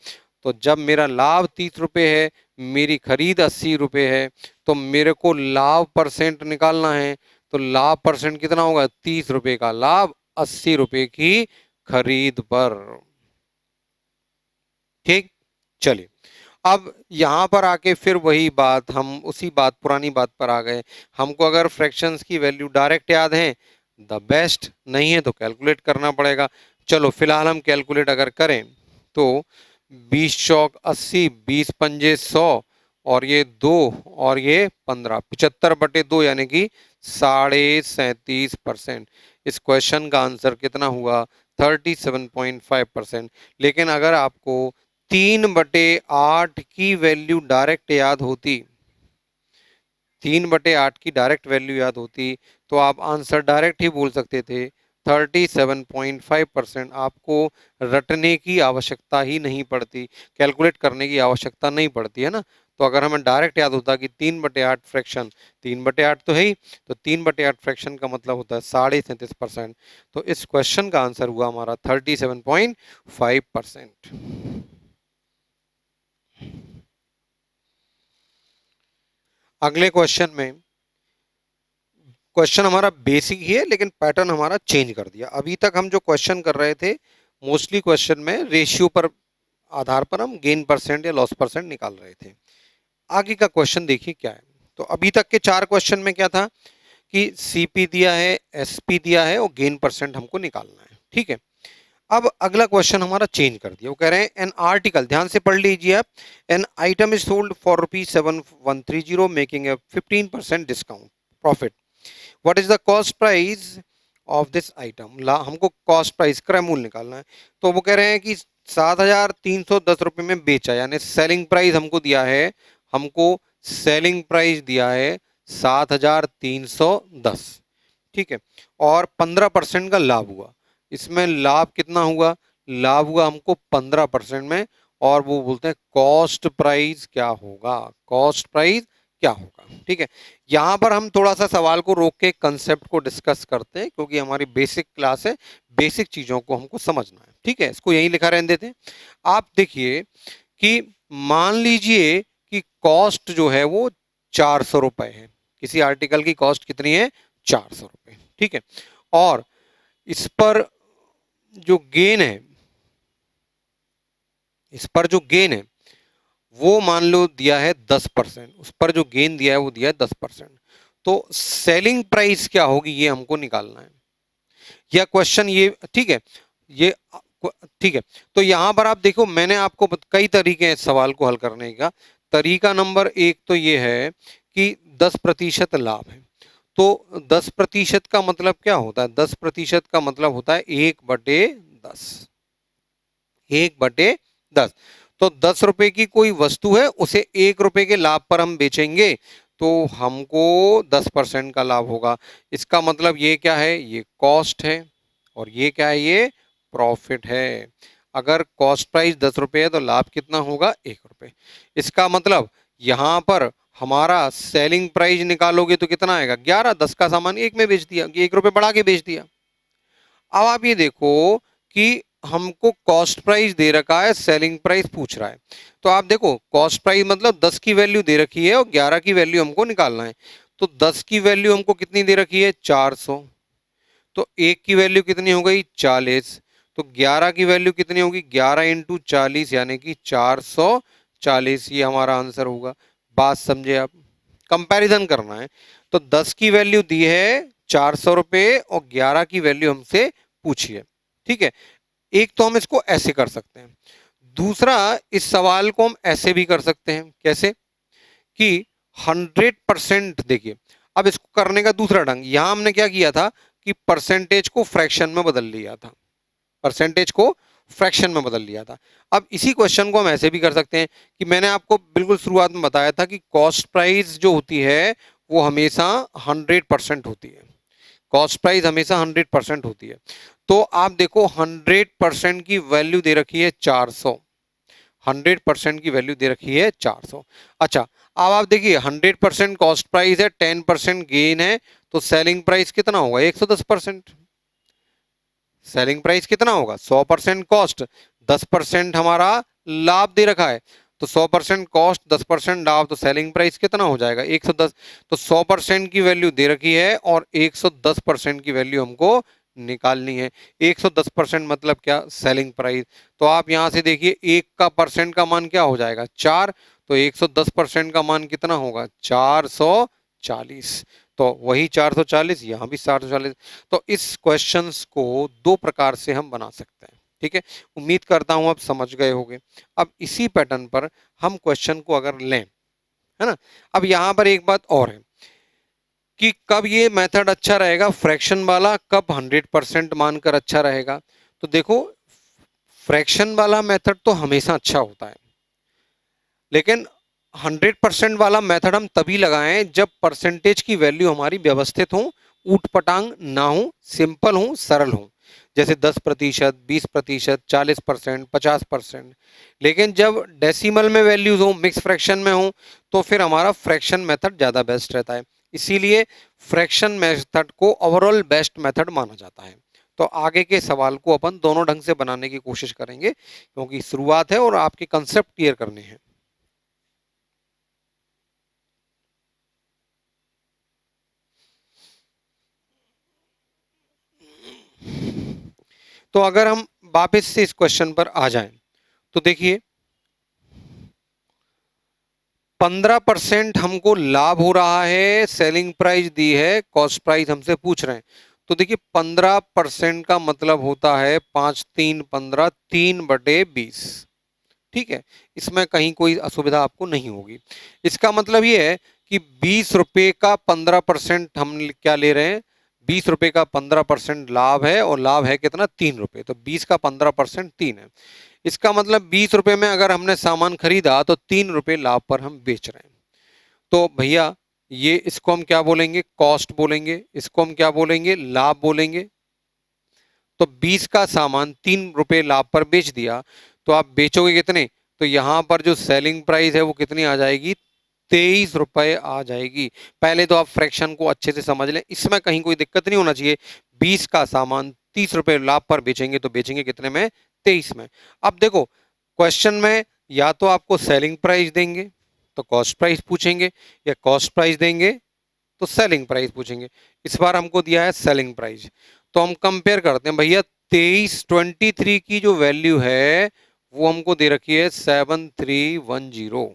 तो जब मेरा लाभ 30 रुपए है, मेरी खरीद 80 रुपए है, तो मेरे को लाभ परसेंट निकालना है। तो लाभ परसेंट कितना होगा, 30 रुपए का लाभ 80 रुपए की खरीद पर। ठीक, चलिए अब यहां पर आके फिर वही बात, हम उसी बात पुरानी बात पर आ गए। हमको अगर फ्रैक्शंस की वैल्यू डायरेक्ट याद है द बेस्ट, नहीं है तो कैलकुलेट करना पड़ेगा। चलो फिलहाल हम कैलकुलेट अगर करें तो 20 चौक 80, 20 पंजे 100, और ये 2 और ये 15, 75/2 यानी कि 37.5%। इस क्वेश्चन का आंसर कितना हुआ, 37.5%। लेकिन अगर आपको 3/8 की वैल्यू डायरेक्ट याद होती, 3/8 की डायरेक्ट वैल्यू याद होती, तो आप आंसर डायरेक्ट ही बोल सकते थे। 37.5% आपको रटने की आवश्यकता ही नहीं पड़ती, कैलकुलेट करने की आवश्यकता नहीं पड़ती है ना। तो अगर हमें डायरेक्ट याद होता कि 3/8 फ्रैक्शन, 3/8 तो है ही, तो 3/8 फ्रैक्शन का मतलब होता है 37.5%। तो इस क्वेश्चन का आंसर हुआ हमारा 37.5%। अगले क्वेश्चन में, क्वेश्चन हमारा बेसिक ही है लेकिन पैटर्न हमारा चेंज कर दिया। अभी तक हम जो क्वेश्चन कर रहे थे मोस्टली क्वेश्चन में रेशियो पर आधार पर हम गेन परसेंट या लॉस परसेंट निकाल रहे थे। आगे का क्वेश्चन देखिए क्या है। तो अभी तक के 4 क्वेश्चन में क्या था कि सीपी दिया है, एसपी दिया है और गेन परसेंट हमको निकालना है। ठीक है, अब अगला क्वेश्चन हमारा चेंज कर दिया। वो कह रहे हैं एन आर्टिकल, ध्यान से पढ़ लीजिए आप, an item is sold for ₹7130 making a 15% discount profit, what is the cost price of this item. हमको कॉस्ट प्राइस क्रय मूल्य निकालना है। तो वो कह रहे हैं कि 7,310 रुपये में बेचा, यानी सेलिंग प्राइस हमको दिया है, हमको सेलिंग प्राइस दिया है 7,310। ठीक है, और 15% का लाभ हुआ। इसमें लाभ कितना हुआ, लाभ हुआ हमको 15% में, और वो बोलते हैं कॉस्ट प्राइस क्या होगा, कॉस्ट प्राइस क्या होगा। ठीक है, यहां पर हम थोड़ा सा सवाल को रोक के कंसेप्ट को डिस्कस करते हैं, क्योंकि हमारी बेसिक क्लास है, बेसिक चीजों को हमको समझना है। ठीक है, इसको यहीं लिखा रहने देते हैं। आप देखिए कि मान लीजिए कि कॉस्ट जो है वो 400 रुपए है, किसी आर्टिकल की कॉस्ट कितनी है, 400 रुपए। ठीक है, और इस पर जो गेन है, इस पर जो गेन है वो मान लो दिया है 10%, उस पर जो गेन दिया है वो दिया है 10%। तो सेलिंग प्राइस क्या होगी ये हमको निकालना है, या क्वेश्चन ये, ठीक है, ये ठीक है। तो यहां पर आप देखो, मैंने आपको कई तरीके हैं सवाल को हल करने का। तरीका नंबर 1 तो ये है कि 10% लाभ है, तो 10% का मतलब क्या होता है, 10% का मतलब होता है 1/10, 1/10। तो 10 रुपए की कोई वस्तु है, उसे 1 रुपए के लाभ पर हम बेचेंगे, तो हमको 10% का लाभ होगा। इसका मतलब ये क्या है, ये कॉस्ट है, और ये क्या है, ये प्रॉफिट है। अगर कॉस्ट प्राइस 10 रुपए है तो लाभ कितना होगा, 1 रुपए। इसका मतलब यहां पर हमारा सेलिंग प्राइस निकालोगे तो कितना आएगा, 11। 10 का सामान 1 में बेच दिया, 1 रुपए बढ़ा के बेच दिया। अब आप ये देखो कि हमको कॉस्ट प्राइस दे रखा है, सेलिंग प्राइस पूछ रहा है। तो आप देखो कॉस्ट प्राइस मतलब 10 की वैल्यू दे रखी है और 11 की वैल्यू हमको निकालना है। तो 10 की वैल्यू हमको कितनी दे रखी है 400, तो 1 की वैल्यू कितनी हो गई 40, तो 11 की वैल्यू कितनी होगी 11 इंटू 40 यानी कि 440, ये हमारा आंसर होगा। बात समझे आप, कंपैरिजन करना है। तो 10 की वैल्यू दी है 400 रुपये और 11 की वैल्यू हमसे पूछी है, ठीक है। एक तो हम इसको ऐसे कर सकते हैं, दूसरा इस सवाल को हम ऐसे भी कर सकते हैं। कैसे कि 100%, देखिए अब इसको करने का दूसरा ढंग, यहां हमने क्या किया था कि परसेंटेज को फ्रैक्शन में बदल लिया था, परसेंटेज को फ्रैक्शन में बदल लिया था। अब इसी क्वेश्चन को हम ऐसे भी कर सकते हैं कि मैंने आपको बिल्कुल शुरुआत में बताया था कि कॉस्ट प्राइस जो होती है वो हमेशा 100% होती है, कॉस्ट प्राइस हमेशा 100% होती है। तो आप देखो 100% की वैल्यू दे रखी है 400, 100% की वैल्यू दे रखी है 400। अच्छा, अब आप देखिए 100% कॉस्ट प्राइस है, 10% गेन है, तो सेलिंग प्राइस कितना होगा 110%। सेलिंग प्राइस कितना होगा 100% कॉस्ट, 10% हमारा लाभ दे रखा है, तो 100% कॉस्ट 10% लाभ, तो सेलिंग प्राइस कितना हो जाएगा 110। तो 100% की वैल्यू दे रखी है और 110% की वैल्यू हमको निकालनी है। 110% मतलब क्या सेलिंग प्राइस। तो आप यहां से देखिए एक का परसेंट का मान क्या हो जाएगा 4, तो 110% का मान कितना होगा 440, तो वही 440, यहाँ भी 440। तो इस क्वेश्चंस को दो प्रकार से हम बना सकते हैं, ठीक है। उम्मीद करता हूं आप समझ गए होंगे। अब इसी पैटर्न पर हम क्वेश्चन को अगर लें, है ना, अब यहां पर एक बात और है कि कब ये मेथड अच्छा रहेगा फ्रैक्शन वाला, कब 100% मानकर अच्छा रहेगा। तो देखो फ्रैक्शन वाला मेथड तो हमेशा अच्छा होता है, लेकिन 100% वाला मेथड हम तभी लगाएं जब परसेंटेज की वैल्यू हमारी व्यवस्थित हो, ऊट पटांग ना हो, सिंपल हो, सरल हो, जैसे 10%, 20%, 40%, 50%। लेकिन जब डेसिमल में वैल्यूज हो, मिक्स फ्रैक्शन में हो, तो फिर हमारा फ्रैक्शन मेथड ज़्यादा बेस्ट रहता है। इसीलिए फ्रैक्शन मेथड को ओवरऑल बेस्ट मेथड माना जाता है। तो आगे के सवाल को अपन दोनों ढंग से बनाने की कोशिश करेंगे, क्योंकि शुरुआत है और आपके कंसेप्ट क्लियर करने हैं। तो अगर हम वापस से इस क्वेश्चन पर आ जाएं, तो देखिए 15% हमको लाभ हो रहा है, सेलिंग प्राइस दी है, कॉस्ट प्राइस हमसे पूछ रहे हैं। तो देखिए 15% का मतलब होता है 5 3 15, 3/20, ठीक है। इसमें कहीं कोई असुविधा आपको नहीं होगी। इसका मतलब ये है कि 20 रुपए का 15% हम क्या ले रहे हैं, 20 रुपए का 15% लाभ है, और लाभ है कितना 3 रुपए, तो 20 का 15% 3 है। इसका मतलब 20 रुपए में अगर हमने सामान खरीदा तो 3 रुपए लाभ पर हम बेच रहे हैं। तो भैया ये इसको हम क्या बोलेंगे कॉस्ट बोलेंगे, इसको हम क्या बोलेंगे लाभ बोलेंगे। तो 20 का सामान 3 रुपए लाभ पर बेच दिया, तो आप बेचोगे कितने, तो यहां पर जो सेलिंग प्राइस है वो कितनी आ जाएगी 23 रुपए आ जाएगी। पहले तो आप फ्रैक्शन को अच्छे से समझ लें, इसमें कहीं कोई दिक्कत नहीं होना चाहिए। 20 का सामान 30 रुपए लाभ पर बेचेंगे तो बेचेंगे कितने में 23 में। अब देखो क्वेश्चन में या तो आपको सेलिंग प्राइस देंगे तो कॉस्ट प्राइस पूछेंगे, या कॉस्ट प्राइस देंगे तो सेलिंग प्राइस पूछेंगे। इस बार हमको दिया है सेलिंग प्राइस, तो हम कंपेयर करते हैं। भैया 23 की जो वैल्यू है वो हमको दे रखी है 7310,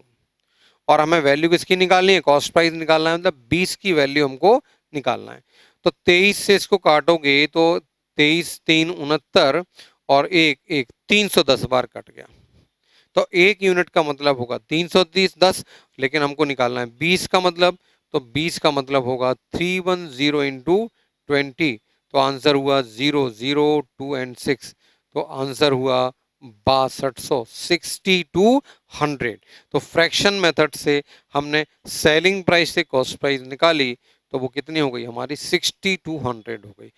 और हमें वैल्यू किसकी निकालनी है कॉस्ट प्राइस निकालना है, मतलब 20 की वैल्यू हमको निकालना है। तो 23 से इसको काटोगे तो 23 3 69, और एक एक 310 बार कट गया, तो एक यूनिट का मतलब होगा 330 लेकिन हमको निकालना है 20 का मतलब, तो 20 का मतलब होगा 310 इंटू 20, तो आंसर हुआ 002 एंड 6, तो आंसर हुआ 6200, 6200। तो फ्रैक्शन मेथड से हमने सेलिंग प्राइस से कॉस्ट प्राइस निकाली, तो वो कितनी हो गई हमारी 6200 हो गई।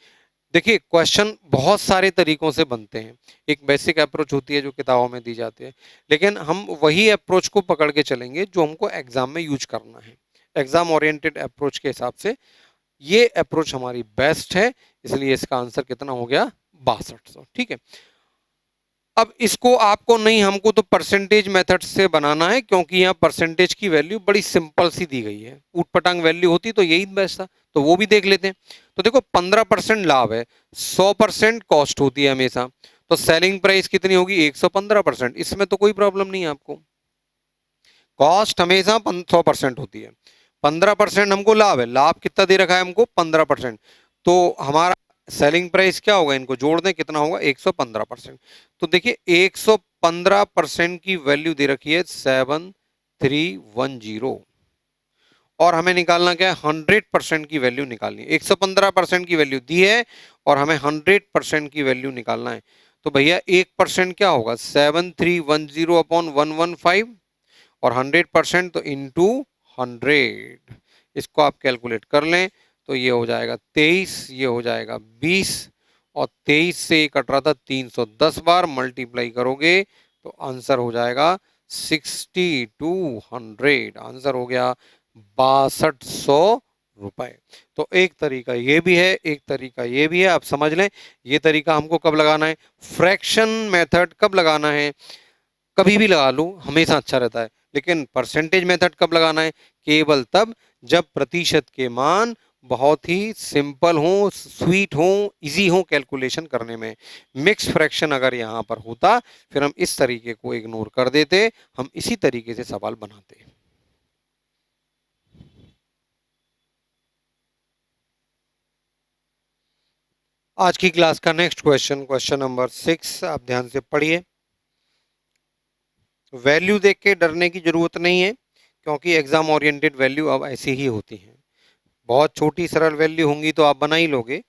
देखिए क्वेश्चन बहुत सारे तरीकों से बनते हैं, एक बेसिक अप्रोच होती है जो किताबों में दी जाती है, लेकिन हम वही अप्रोच को पकड़ के चलेंगे जो हमको एग्जाम में यूज करना है। एग्जाम ओरिएंटेड अप्रोच के हिसाब से ये अप्रोच हमारी बेस्ट है, इसलिए इसका आंसर कितना हो गया 6200, ठीक है। अब इसको आपको नहीं, हमको तो परसेंटेज मेथड से बनाना है, क्योंकि यहाँ परसेंटेज की वैल्यू बड़ी सिंपल सी दी गई है। ऊट पटांग वैल्यू होती तो यही बेस्ट था, तो वो भी देख लेते हैं। तो देखो 15% लाभ है, 100% कॉस्ट होती है हमेशा, तो सेलिंग प्राइस कितनी होगी, 115%। इसमें तो कोई प्रॉब्लम नहीं है आपको, कॉस्ट हमेशा 100% होती है, 15% हमको लाभ है। लाभ कितना दे रखा है हमको, 15%। तो हमारा सेलिंग प्राइस क्या होगा, इनको जोड़ दें, कितना होगा, 115%। तो देखिए 115% की वैल्यू दे रखी है 7310, और हमें निकालना क्या है, 100% की वैल्यू निकालनी है। 115% की वैल्यू दी है और हमें 100% की वैल्यू निकालना है। तो भैया 1% क्या होगा, 7310 अपॉन 115, और 100% तो इंटू 100, इसको आप कैलकुलेट कर लें। तो ये हो जाएगा 23, ये हो जाएगा 20, और 23 से कट रहा था 310 बार, मल्टीप्लाई करोगे तो आंसर हो जाएगा 6200, आंसर हो गया 6200 रुपए। तो एक तरीका ये भी है, एक तरीका ये भी है, आप समझ लें। ये तरीका हमको कब लगाना है, फ्रैक्शन मेथड कब लगाना है, कभी भी लगा लो, हमेशा अच्छा रहता है। लेकिन परसेंटेज मेथड कब लगाना है, केवल तब जब प्रतिशत के मान बहुत ही सिंपल हो, स्वीट हो, इजी हो कैलकुलेशन करने में। मिक्स फ्रैक्शन अगर यहाँ पर होता, फिर हम इस तरीके को इग्नोर कर देते, हम इसी तरीके से सवाल बनाते। आज की क्लास का नेक्स्ट क्वेश्चन, क्वेश्चन नंबर 6, आप ध्यान से पढ़िए। वैल्यू देख के डरने की जरूरत नहीं है, क्योंकि एग्जाम ओरिएंटेड वैल्यू अब ऐसी ही होती है। बहुत छोटी सरल वैल्यू होंगी तो आप बना ही लोगे।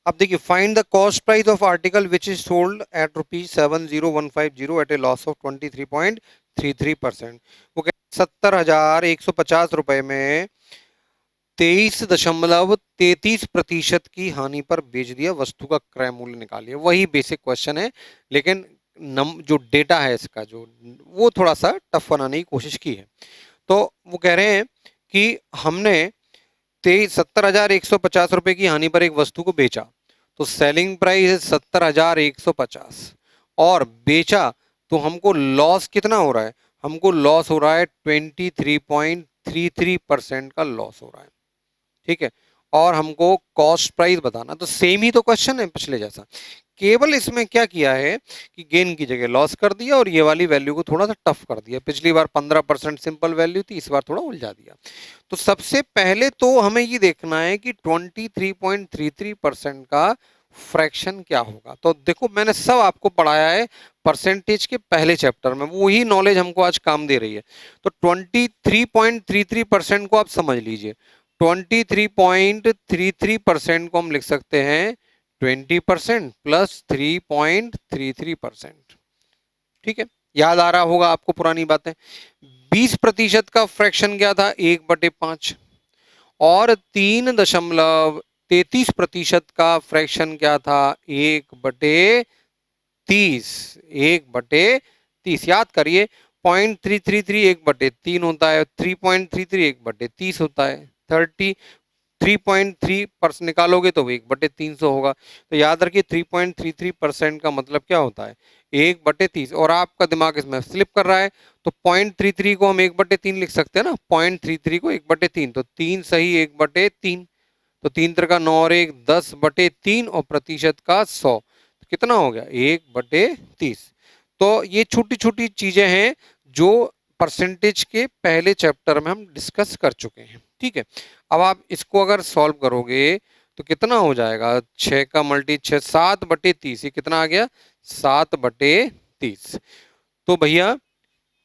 अब देखिए, find the cost price of article which is sold at ₹70150 at a loss of 23.33%। वो कहते 70,150 रुपए में 23.33% की हानि पर बेच दिया, वस्तु का क्रय मूल्य निकालिए। वही बेसिक क्वेश्चन है, लेकिन जो डेटा है इसका, जो वो थोड़ा सा टफ बनाने की कोशिश की है। तो वो कह रहे हैं कि हमने 70,150 रुपए की हानि पर एक वस्तु को बेचा, तो सेलिंग प्राइस है 70,150, और बेचा तो हमको लॉस कितना हो रहा है, हमको लॉस हो रहा है 23.33% का लॉस हो रहा है। ठीक है, और हमको कॉस्ट प्राइस बताना, तो सेम ही तो क्वेश्चन है पिछले जैसा, केवल इसमें क्या किया है कि गेन की जगह लॉस कर दिया, और ये वाली वैल्यू को थोड़ा सा टफ कर दिया। पिछली बार 15% सिंपल वैल्यू थी, इस बार थोड़ा उलझा दिया। तो सबसे पहले तो हमें ये देखना है कि 23.33% का फ्रैक्शन क्या होगा। तो देखो, मैंने सब आपको पढ़ाया है परसेंटेज के पहले चैप्टर में, वही नॉलेज हमको आज काम दे रही है। तो 23.33% को आप समझ लीजिए। 23.33% को हम लिख सकते हैं 20% प्लस 3.33%। ठीक है, याद आ रहा होगा आपको पुरानी बातें। 20% का फ्रैक्शन क्या था, 1/5, और 3.33% का फ्रैक्शन क्या था, 1/30, 1/30। याद करिए, 0.333 1/3 होता है, 3.33 1/30 होता है, 3.3% निकालोगे तो वो 1/300 होगा। तो याद रखिए 3.33% का मतलब क्या होता है, 1/30। और आपका दिमाग इसमें स्लिप कर रहा है, तो 0.33 को हम 1/3 लिख सकते हैं ना, 0.33 को 1/3, तो 3 सही 1/3, तो 3 3 का 9 और 1 10/3, और प्रतिशत का 100, तो कितना हो गया, 1/30। तो ये छोटी छोटी चीजें हैं जो परसेंटेज के पहले चैप्टर में हम डिस्कस कर चुके हैं। ठीक है, अब आप इसको अगर सॉल्व करोगे तो कितना हो जाएगा, 6 का मल्टी 6, 7/30, ये कितना आ गया, 7/30। तो भैया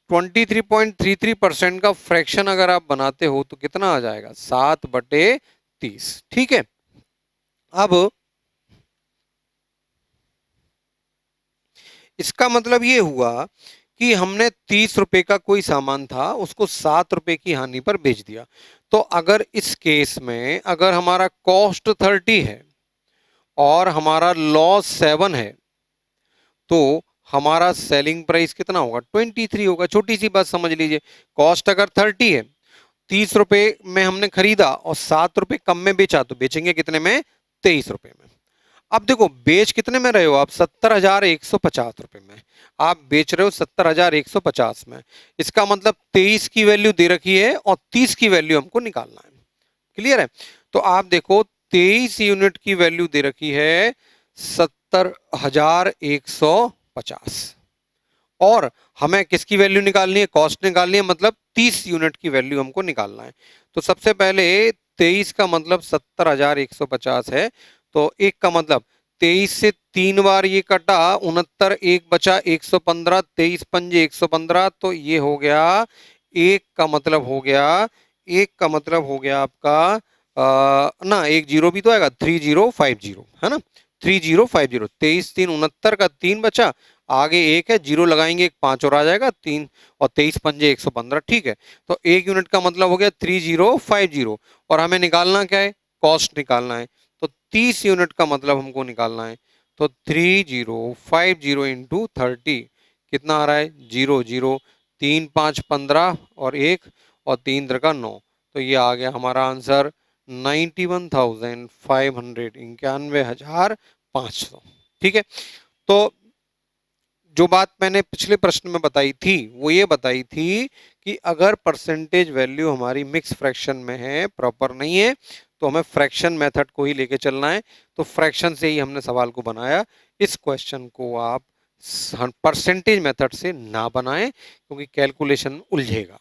23.33% का फ्रैक्शन अगर आप बनाते हो तो कितना आ जाएगा, 7/30। ठीक है, अब इसका मतलब ये हुआ कि हमने 30 रुपए का कोई सामान था, उसको 7 रुपए की हानि पर बेच दिया। तो अगर इस केस में अगर हमारा कॉस्ट 30 है और हमारा लॉस 7 है, तो हमारा सेलिंग प्राइस कितना होगा, 23 होगा। छोटी सी बात समझ लीजिए, कॉस्ट अगर 30 है, 30 रुपए में हमने खरीदा और 7 रुपए कम में बेचा, तो बेचेंगे कितने में, 23 रुपए में। अब देखो बेच कितने में रहे हो आप, 70,150 रुपए में आप बेच रहे हो, 70,150 में। इसका मतलब 23 की वैल्यू दे रखी है और 30 की वैल्यू हमको निकालना है। क्लियर है? तो आप देखो 23 यूनिट की वैल्यू दे रखी है 70,150, और हमें किसकी वैल्यू निकालनी है, कॉस्ट निकालनी है, मतलब 30 यूनिट की वैल्यू हमको निकालना है। तो सबसे पहले 23 का मतलब 70,150 है, तो एक का मतलब 23 से 3 बार ये कटा, 69, एक बचा 115, 23 पंजे 115, तो ये हो गया एक का मतलब हो गया, एक का मतलब हो गया आपका ना एक जीरो भी तो आएगा, 3050 है ना, 3050, 23 3 69 का 3 बचा, आगे एक है, जीरो लगाएंगे, एक 5 और आ जाएगा, 3 और 23 पंजे 115, ठीक है। तो एक यूनिट का मतलब हो गया 3050, और हमें निकालना क्या है, कॉस्ट निकालना है। तो 30 यूनिट का मतलब हमको निकालना है, तो 3050 इंटू 30 कितना आ रहा है, 00, 3 5 15 और एक, और 3 का 9, तो ये आ गया हमारा आंसर 91,500, 91,500। ठीक है। तो जो बात मैंने पिछले प्रश्न में बताई थी वो ये बताई थी कि अगर परसेंटेज वैल्यू हमारी मिक्स फ्रैक्शन में है, प्रॉपर नहीं है, तो हमें फ्रैक्शन मेथड को ही लेके चलना है। तो फ्रैक्शन से ही हमने सवाल को बनाया। इस क्वेश्चन को आप परसेंटेज मेथड से ना बनाएं, क्योंकि कैलकुलेशन उलझेगा।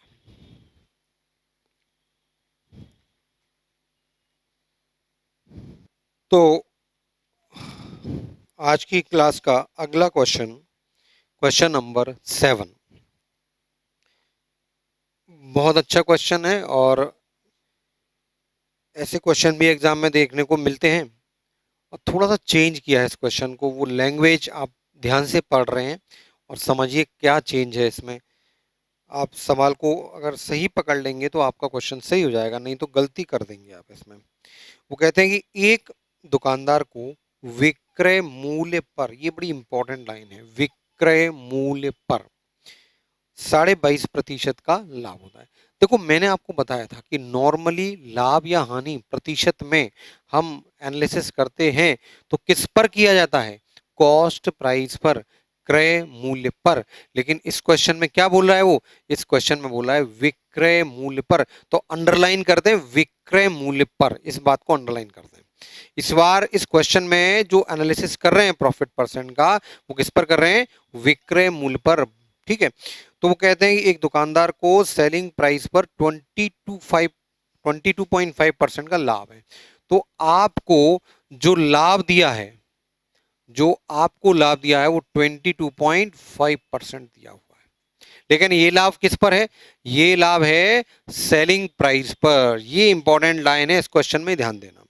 तो आज की क्लास का अगला क्वेश्चन, क्वेश्चन नंबर 7, बहुत अच्छा क्वेश्चन है, और ऐसे क्वेश्चन भी एग्जाम में देखने को मिलते हैं। और थोड़ा सा चेंज किया है इस क्वेश्चन को, वो लैंग्वेज आप ध्यान से पढ़ रहे हैं और समझिए क्या चेंज है इसमें। आप सवाल को अगर सही पकड़ लेंगे तो आपका क्वेश्चन सही हो जाएगा, नहीं तो गलती कर देंगे आप इसमें। वो कहते हैं कि एक दुकानदार को विक्रय मूल्य पर, ये बड़ी इंपॉर्टेंट लाइन है, विक्रय मूल्य पर 22.5% का लाभ होता है। देखो मैंने आपको बताया था कि नॉर्मली लाभ या हानि प्रतिशत में हम एनालिसिस करते हैं तो किस पर किया जाता है, कॉस्ट प्राइस पर, क्रय मूल्य पर। लेकिन इस क्वेश्चन में क्या बोल रहा है वो, इस क्वेश्चन में बोल रहा है विक्रय मूल्य पर। तो अंडरलाइन कर दें विक्रय मूल्य पर, इस बात को अंडरलाइन कर दें। इस बार इस क्वेश्चन में जो एनालिसिस कर रहे हैं प्रॉफिट परसेंट का, वो किस पर कर रहे हैं, विक्रय मूल्य पर। ठीक है। तो वो कहते हैं कि एक दुकानदार को सेलिंग प्राइस पर 22.5% का लाभ है। तो आपको जो लाभ दिया है, जो आपको लाभ दिया है वो 22.5% दिया हुआ है। लेकिन ये लाभ किस पर है, ये लाभ है सेलिंग प्राइस पर। ये इंपॉर्टेंट लाइन है, इस क्वेश्चन में ध्यान देना।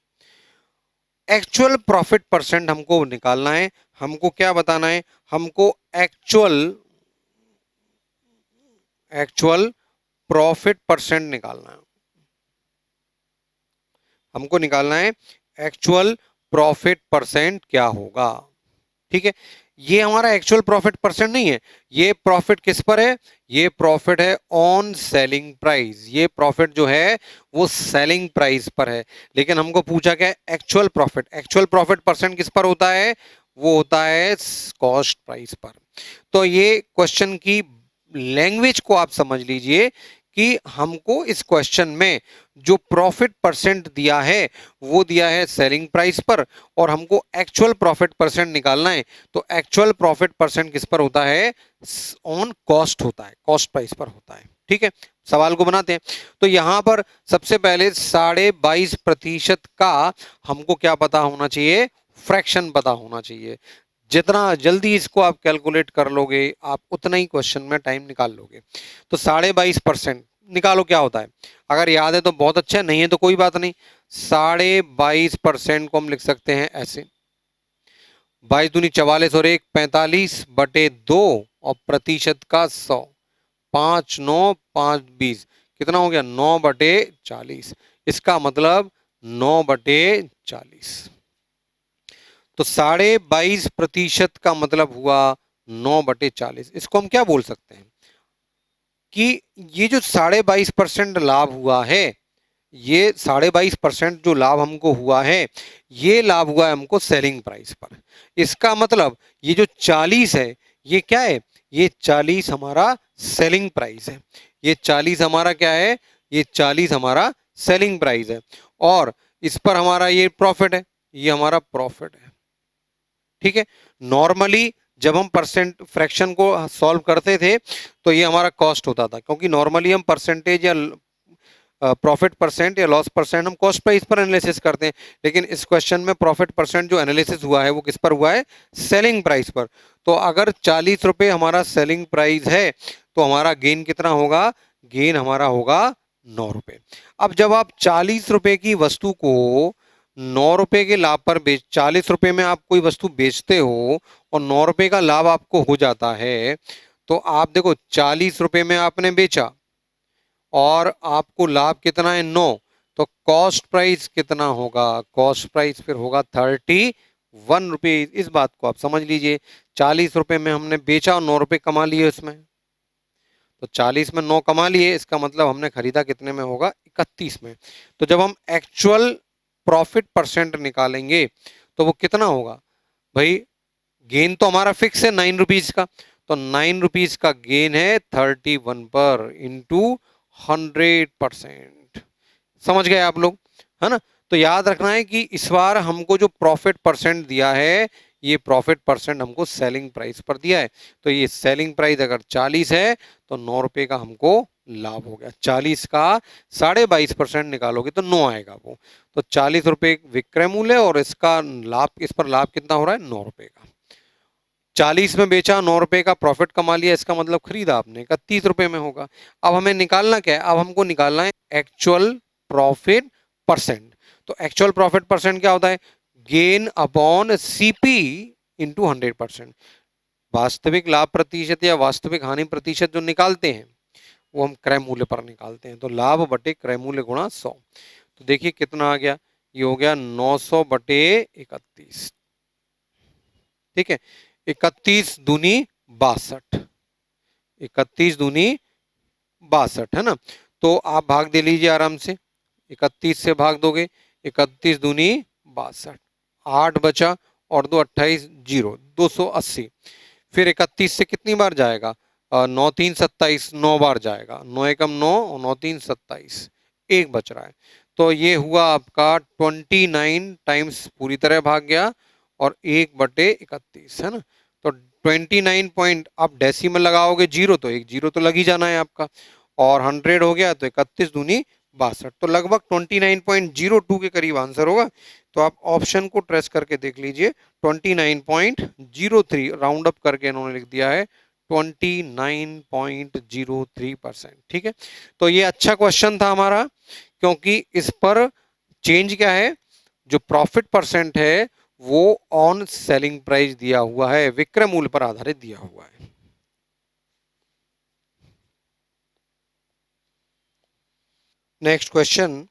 एक्चुअल प्रॉफिट परसेंट हमको निकालना है। हमको क्या बताना है, हमको एक्चुअल एक्चुअल प्रॉफिट परसेंट निकालना है। हमको निकालना है एक्चुअल प्रॉफिट परसेंट क्या होगा। ठीक है। ये हमारा एक्चुअल प्रॉफिट परसेंट नहीं है, ये प्रॉफिट किस पर है, ये प्रॉफिट है ऑन सेलिंग प्राइस। ये प्रॉफिट जो है वो सेलिंग प्राइस पर है। लेकिन हमको पूछा क्या है, actual profit. Actual profit percent किस पर होता है, वो होता है कॉस्ट प्राइस पर। तो ये क्वेश्चन की लैंग्वेज को आप समझ लीजिए कि हमको इस क्वेश्चन में जो प्रॉफिट परसेंट दिया है वो दिया है सेलिंग प्राइस पर, और हमको एक्चुअल प्रॉफिट परसेंट निकालना है। तो एक्चुअल प्रॉफिट परसेंट किस पर होता है, ऑन कॉस्ट होता है, कॉस्ट प्राइस पर होता है। ठीक है। सवाल को बनाते हैं। तो यहां पर सबसे पहले 22.5% का हमको क्या पता होना चाहिए, फ्रैक्शन पता होना चाहिए। जितना जल्दी इसको आप कैलकुलेट कर लोगे, आप उतना ही क्वेश्चन में टाइम निकाल लोगे। तो 22.5% निकालो क्या होता है। अगर याद है तो बहुत अच्छा है, नहीं है तो कोई बात नहीं। 22.5% को हम लिख सकते हैं ऐसे, 22×2 = 44 और 1 45/2, और प्रतिशत का 100, 5 9 5 20, कितना हो गया 9/40। इसका मतलब 9/40। तो 22.5% का मतलब हुआ 9/40। इसको हम क्या बोल सकते हैं कि ये जो 22.5% लाभ हुआ है, ये 22.5% जो लाभ हमको हुआ है, ये लाभ हुआ है हमको सेलिंग प्राइस पर। इसका मतलब ये जो 40 है, ये क्या है, ये 40 हमारा सेलिंग प्राइस है। ये 40 हमारा क्या है, ये 40 हमारा सेलिंग प्राइस है, और इस पर हमारा ये प्रॉफिट है, ये हमारा प्रॉफिट है। ठीक है। नॉर्मली जब हम परसेंट फ्रैक्शन को सॉल्व करते थे तो ये हमारा कॉस्ट होता था, क्योंकि नॉर्मली हम परसेंटेज या प्रॉफिट परसेंट या लॉस परसेंट हम कॉस्ट प्राइस पर एनालिसिस करते हैं, लेकिन इस क्वेश्चन में प्रॉफिट परसेंट जो एनालिसिस हुआ है वो किस पर हुआ है, सेलिंग प्राइस पर। तो अगर 40 रुपए हमारा सेलिंग प्राइस है तो हमारा गेन कितना होगा, गेन हमारा होगा 9 रुपए। अब जब आप 40 रुपए की वस्तु को 9 रुपए के लाभ पर बेच, 40 रुपए में आप कोई वस्तु बेचते हो और 9 रुपए का लाभ आपको हो जाता है, तो आप देखो 40 रुपए में आपने बेचा और आपको लाभ कितना है, 9, तो कॉस्ट प्राइस कितना होगा, कॉस्ट प्राइस फिर होगा 31 रुपीज। इस बात को आप समझ लीजिए, 40 रुपए में हमने बेचा और 9 रुपए कमा लिए उसमें, तो 40 में 9 कमा लिए, इसका मतलब हमने खरीदा कितने में होगा, 31 में। तो जब हम एक्चुअल प्रॉफिट परसेंट निकालेंगे तो वो कितना होगा भाई, गेन तो हमारा फिक्स है 9 रुपीज का, तो 9 रुपीज का गेन है 31 पर इंटू 100%। समझ गए आप लोग, है ना। तो याद रखना है कि इस बार हमको जो प्रॉफिट परसेंट दिया है, ये प्रॉफिट परसेंट हमको सेलिंग प्राइस पर दिया है। तो ये सेलिंग प्राइस अगर 40 है तो 9 रुपए का हमको लाभ हो गया। 40 का 22.5% निकालोगे तो 9 आएगा वो। तो 40 रुपए विक्रय मूल्य और इसका लाभ, इस पर लाभ कितना हो रहा है, 9 रुपए का। 40 में बेचा, 9 रुपए का प्रॉफिट कमा लिया, इसका मतलब खरीदा आपने 31 रुपए में होगा। अब हमें निकालना क्या है, अब हमको निकालना है एक्चुअल प्रॉफिट परसेंट। तो एक्चुअल प्रॉफिट परसेंट क्या होता है, गेन अपॉन सीपी इंटू 100%। वास्तविक लाभ प्रतिशत या वास्तविक हानि प्रतिशत जो निकालते हैं वो हम क्रय मूल्य पर निकालते हैं, तो लाभ बटे क्रय मूल्य गुणा 100। तो देखिए कितना आ गया, ये हो गया 900 बटे 31। ठीक है, 31 दूनी 62, 31 दूनी 62, है ना। तो आप भाग दे लीजिए आराम से, 31 से भाग दोगे, 31 दूनी 62, 8 बचा और 2 28, 0, 280। फिर 31 से कितनी बार जाएगा, 9 3 27, 9 बार जाएगा, 9 एकम 9 और 9 3 27, एक बच रहा है। तो ये हुआ आपका 29 टाइम्स पूरी तरह भाग गया और 1/31, है ना। तो 29 पॉइंट, आप डेसिमल लगाओगे जीरो तो एक जीरो तो लग ही जाना है आपका, और 100 हो गया तो 31 दूनी 62, तो लगभग 29.02 के करीब आंसर होगा। तो आप ऑप्शन को ट्रेस करके देख लीजिए, 29.03 राउंड अप करके इन्होंने लिख दिया है 29.03%। ठीक है, तो ये अच्छा क्वेश्चन था हमारा, क्योंकि इस पर चेंज क्या है, जो प्रॉफिट परसेंट है वो ऑन सेलिंग प्राइस दिया हुआ है, विक्रय मूल्य पर आधारित दिया हुआ है। नेक्स्ट क्वेश्चन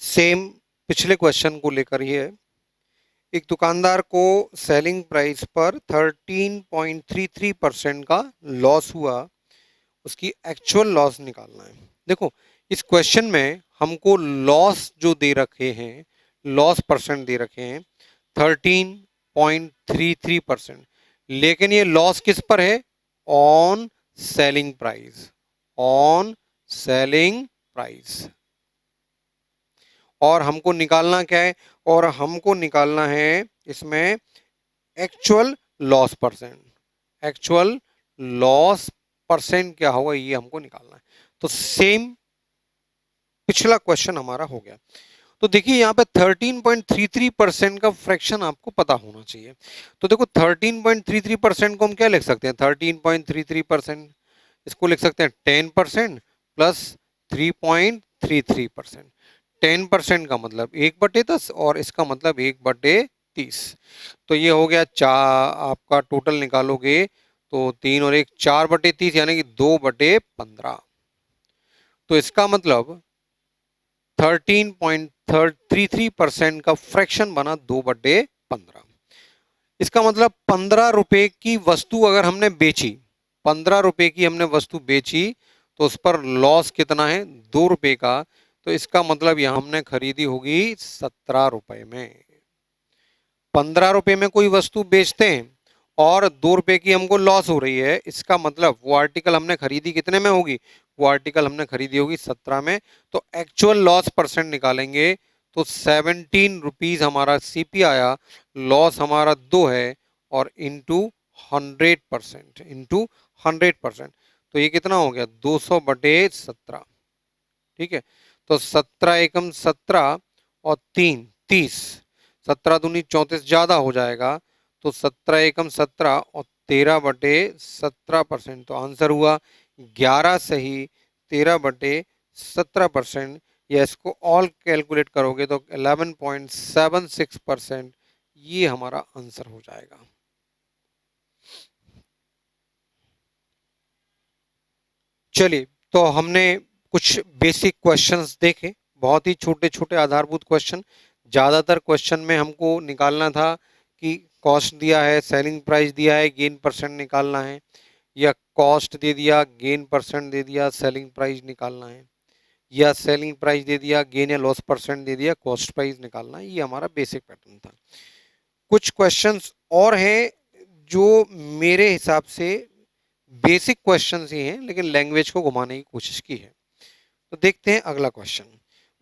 सेम पिछले क्वेश्चन को लेकर ही है। एक दुकानदार को सेलिंग प्राइस पर 13.33% का लॉस हुआ, उसकी एक्चुअल लॉस निकालना है। देखो इस क्वेश्चन में हमको लॉस जो दे रखे हैं, लॉस परसेंट दे रखे हैं 13.33%, लेकिन ये लॉस किस पर है, on selling price, on selling price. और हमको निकालना क्या है, और हमको निकालना है इसमें actual loss percent, actual loss percent क्या होगा ये हमको निकालना है। तो सेम पिछला क्वेश्चन हमारा हो गया। तो देखिए यहाँ पे 13.33% का फ्रैक्शन आपको पता होना चाहिए। तो देखो 13.33% को हम क्या लिख सकते हैं, 13.33%, इसको लिख सकते हैं 10% प्लस 3.33%। 10% का मतलब 1/10 और इसका मतलब 1/30। तो ये हो गया आपका टोटल निकालोगे तो 3 और 1 4/30 यानी कि 2/15। तो इसका मतलब 13.33% का फ्रैक्शन बना 2/15। इसका मतलब 15 रुपए की वस्तु अगर हमने बेची, 15 रुपए की हमने वस्तु बेची, तो उस पर लॉस कितना है, 2 रुपए का। तो इसका मतलब यहां हमने खरीदी होगी 17 रुपए में। 15 रुपए में कोई वस्तु बेचते हैं और 2 रुपए की हमको लॉस हो रही है, इसका मतलब वो आर्टिकल हमने खरीदी कितने में होगी, वो आर्टिकल हमने खरीदी होगी 17 में। तो एक्चुअल लॉस परसेंट निकालेंगे तो 17 रुपीज हमारा सीपी आया, लॉस हमारा 2 है, और इंटू 100%, इंटू 100%, तो ये कितना हो गया 200/17। ठीक है, तो 17 एकम 17 और 3 30, 17 दूनी 34 ज्यादा हो जाएगा, तो 17 एकम 17 और 13/17%, तो आंसर हुआ 11 सही, 13/17%, या इसको ऑल कैलकुलेट करोगे तो 11.76%, ये हमारा आंसर हो जाएगा। चलिए, तो हमने कुछ बेसिक क्वेश्चंस देखे, बहुत ही छोटे छोटे आधारभूत क्वेश्चन। ज़्यादातर क्वेश्चन में हमको निकालना था कि कॉस्ट दिया है, सेलिंग प्राइस दिया है, गेन परसेंट निकालना है, या कॉस्ट दे दिया, गेन परसेंट दे दिया, सेलिंग प्राइस निकालना है, या सेलिंग प्राइस दे दिया, गेन या लॉस परसेंट दे दिया, कॉस्ट प्राइस निकालना है। ये हमारा बेसिक पैटर्न था। कुछ क्वेश्चंस और हैं जो मेरे हिसाब से बेसिक क्वेश्चंस ही हैं, लेकिन लैंग्वेज को घुमाने की कोशिश की है। तो देखते हैं अगला क्वेश्चन।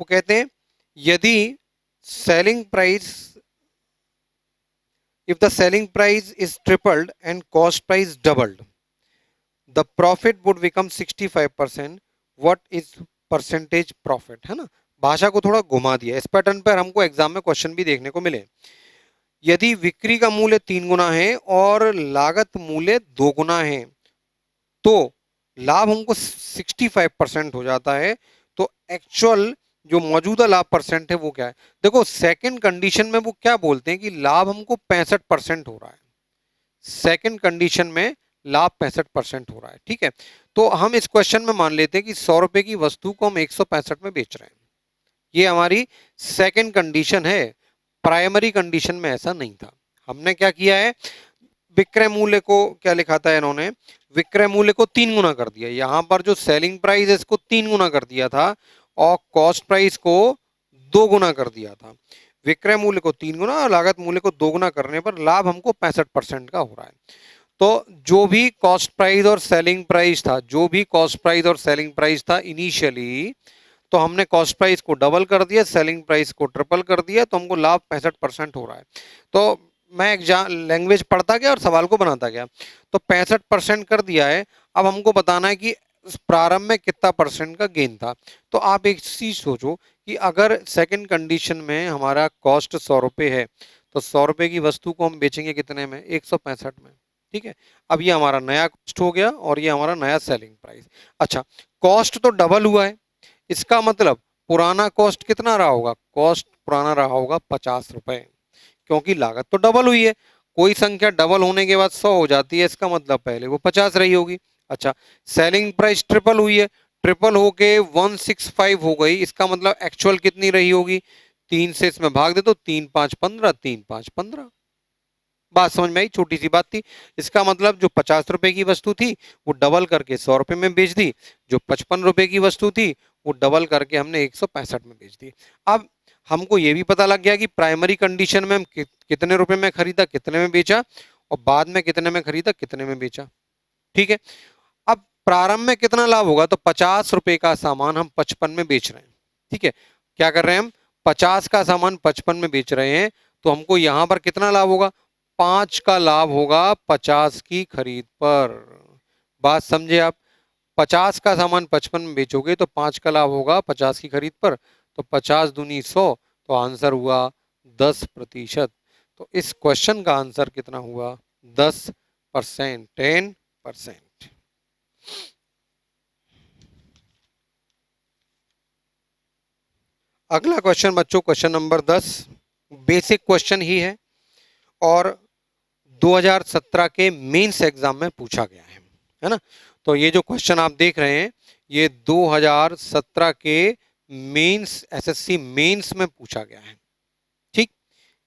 वो कहते हैं यदि selling price, if the selling price is tripled and cost price doubled, the profit would become 65%, what is percentage profit, है ना। भाषा को थोड़ा घुमा दिया। इस पैटर्न पर हमको एग्जाम में क्वेश्चन भी देखने को मिले। यदि बिक्री का मूल्य 3 गुना है और लागत मूल्य 2 गुना है, तो लाभ हमको 65% हो जाता है, तो एक्चुअल जो मौजूदा लाभ परसेंट है वो क्या है। देखो सेकंड कंडीशन में वो क्या बोलते हैं कि लाभ हमको 65% हो रहा है, सेकंड कंडीशन में लाभ 65% हो रहा है। ठीक है, तो हम इस क्वेश्चन में मान लेते हैं कि 100 रुपए की वस्तु को हम 165 में बेच रहे हैं, ये हमारी सेकंड कंडीशन है। प्राइमरी कंडीशन में ऐसा नहीं था। हमने क्या किया है, विक्रय मूल्य को क्या लिखा था इन्होंने, विक्रय मूल्य को 3 गुना कर दिया। यहां पर जो सेलिंग प्राइस है इसको 3 गुना कर दिया था और कॉस्ट प्राइस को 2 गुना कर दिया था। विक्रय मूल्य को 3 गुना और लागत मूल्य को 2 गुना करने पर लाभ हमको 65% का हो रहा है। तो जो भी कॉस्ट प्राइस और सेलिंग प्राइस था, जो भी कॉस्ट प्राइस और सेलिंग प्राइस था इनिशियली, तो हमने कॉस्ट प्राइस को डबल कर दिया, सेलिंग प्राइस को ट्रिपल कर दिया, तो हमको लाभ 65% हो रहा है। तो मैं एग्जाम लैंग्वेज पढ़ता गया और सवाल को बनाता गया, तो 65% कर दिया है। अब हमको बताना है कि प्रारंभ में कितना परसेंट का गेन था। तो आप एक चीज सोचो कि अगर सेकंड कंडीशन में हमारा कॉस्ट 100 रुपये है, तो 100 रुपये की वस्तु को हम बेचेंगे कितने में, 165 में। ठीक है, अब ये हमारा नया कॉस्ट हो गया और ये हमारा नया सेलिंग प्राइस। अच्छा, कॉस्ट तो डबल हुआ है, इसका मतलब पुराना कॉस्ट कितना रहा होगा, कॉस्ट पुराना रहा होगा 50 रुपए, क्योंकि लागत तो डबल हुई है। कोई संख्या डबल होने के बाद 100 हो जाती है, इसका मतलब पहले वो 50 रही होगी। अच्छा, सेलिंग प्राइस ट्रिपल हुई है, ट्रिपल होके 165 हो गई, इसका मतलब एक्चुअल कितनी रही होगी, 3 से इसमें भाग दे तो 3 5 15, 3 5 15। बात समझ में आई, छोटी सी बात थी। इसका मतलब जो 50 रुपए की वस्तु थी वो डबल करके 100 रुपए में बेच दी, जो 55 रुपए की वस्तु थी वो डबल करके हमने 165 में बेच दी। अब हमको ये भी पता लग गया कि प्राइमरी कंडीशन में हम कितने रुपए में खरीदा, कितने में बेचा, और बाद में कितने में खरीदा, कितने में बेचा। ठीक है, अब प्रारंभ में कितना लाभ होगा, तो 50 रुपए का सामान हम 55 में बेच रहे हैं। ठीक है, क्या कर रहे हैं हम, 50 का सामान 55 में बेच रहे हैं, तो हमको यहां पर कितना लाभ होगा, 5 का लाभ होगा 50 की खरीद पर। बात समझे आप, 50 का सामान 55 में बेचोगे तो 5 का लाभ होगा 50 की खरीद पर, तो 50 दूनी 100, तो आंसर हुआ 10%। तो इस क्वेश्चन का आंसर कितना हुआ, 10%, 10%। अगला क्वेश्चन बच्चों, क्वेश्चन नंबर 10, बेसिक क्वेश्चन ही है और 2017 के मेंस एग्जाम में पूछा गया है ना। तो ये जो क्वेश्चन आप देख रहे हैं ये 2017 के मेंस, एसएससी मेंस में पूछा गया है। ठीक,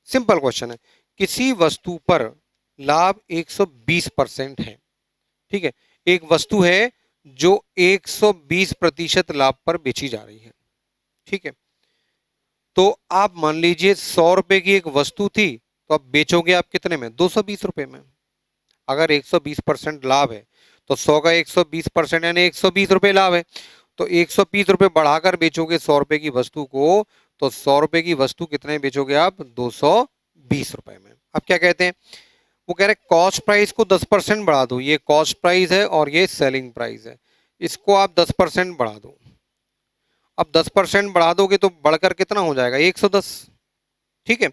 सिंपल क्वेश्चन है। किसी वस्तु पर लाभ 120% है। ठीक है, एक वस्तु है जो 120% लाभ पर बेची जा रही है। ठीक है। तो आप मान लीजिए 100 रुपए की एक वस्तु थी, तो आप बेचोगे आप कितने में? 220 रुपए में। अगर 120% लाभ है तो 100 का 120% यानी 120 रुपए लाभ है। तो 120 रुपए बढ़ाकर बेचोगे 100 रुपए की वस्तु को, तो 100 रुपए की वस्तु कितने बेचोगे आप? 220 रुपए में। अब क्या कहते हैं, वो कह रहे कॉस्ट प्राइस को 10% बढ़ा दो। ये कॉस्ट प्राइस है और ये सेलिंग प्राइस है, इसको आप 10% बढ़ा दो। अब 10% बढ़ा दोगे तो बढ़कर कितना हो जाएगा? 110। ठीक है।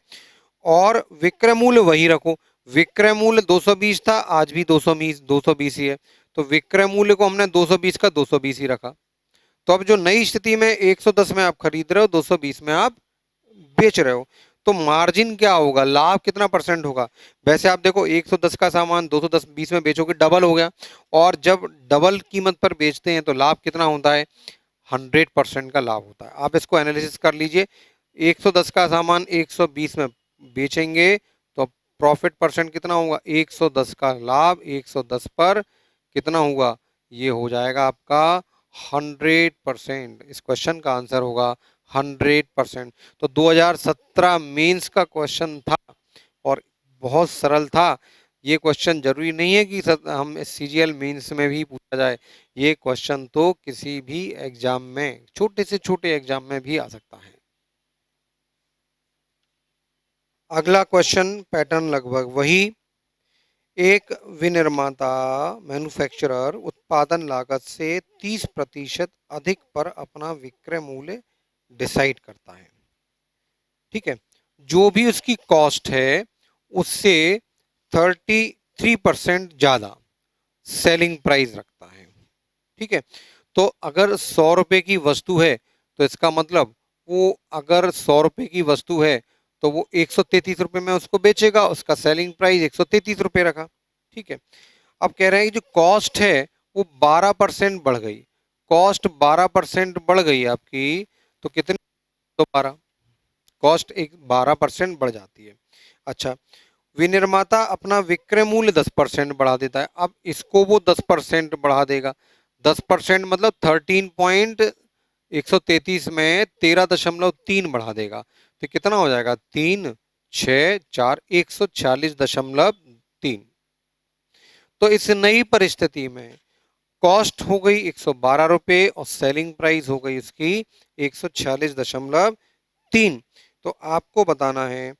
और विक्रय मूल्य वही रखो। विक्रय मूल्य 220 था, आज भी 220 ही है। तो विक्रय मूल्य को हमने 220 का 220 ही रखा। तो अब जो नई स्थिति में 110 में आप खरीद रहे हो, 220 में आप बेच रहे हो, तो मार्जिन क्या होगा? लाभ कितना परसेंट होगा? वैसे आप देखो 110 का सामान 210 20 में बेचोगे, डबल हो गया। और जब डबल कीमत पर बेचते हैं तो लाभ कितना होता है? 100% का लाभ होता है। आप इसको एनालिसिस कर लीजिए। 110 का सामान 120 में बेचेंगे तो प्रॉफिट परसेंट कितना होगा? 110 का लाभ 110 पर कितना होगा? ये हो जाएगा आपका 100%। इस क्वेश्चन का आंसर होगा 100%। तो 2017 मेंस का क्वेश्चन था और बहुत सरल था। ये क्वेश्चन जरूरी नहीं है कि हम सीजीएल मेंस में भी पूछा जाए। ये क्वेश्चन तो किसी भी एग्जाम में, छोटे से छोटे एग्जाम में भी आ सकता है। अगला क्वेश्चन पैटर्न लगभग वही। एक विनिर्माता मैन्युफैक्चरर उत्पादन लागत से 30% अधिक पर अपना विक्रय मूल्य डिसाइड करता है। ठीक है। जो भी उसकी कॉस्ट है उससे 33% ज्यादा सेलिंग प्राइस रखता है। ठीक है। तो अगर 100 रुपए की वस्तु है तो इसका मतलब वो, अगर 100 रुपए की वस्तु है तो वो 133 रुपए में उसको बेचेगा, उसका सेलिंग प्राइस 133 रुपए रखा। ठीक है। अब कह रहे हैं कि जो कॉस्ट है वो 12% बढ़ गई। कॉस्ट 12% बढ़ गई आपकी, तो कितने? तो 12। कॉस्ट एक 12% बढ़ जाती है। अच्छा, विनिर्माता अपना विक्रय मूल्य 10% बढ़ा देता है। अब इसको वो 10% बढ़ा देगा। 10% मतलब 13.133 में 13.3 बढ़ा देगा, तो कितना हो जाएगा? 3 6 4 146.3। तो इस नई परिस्थिति में कॉस्ट हो गई 112 रुपए और सेलिंग प्राइस हो गई इसकी 146.3। तो आपको बताना है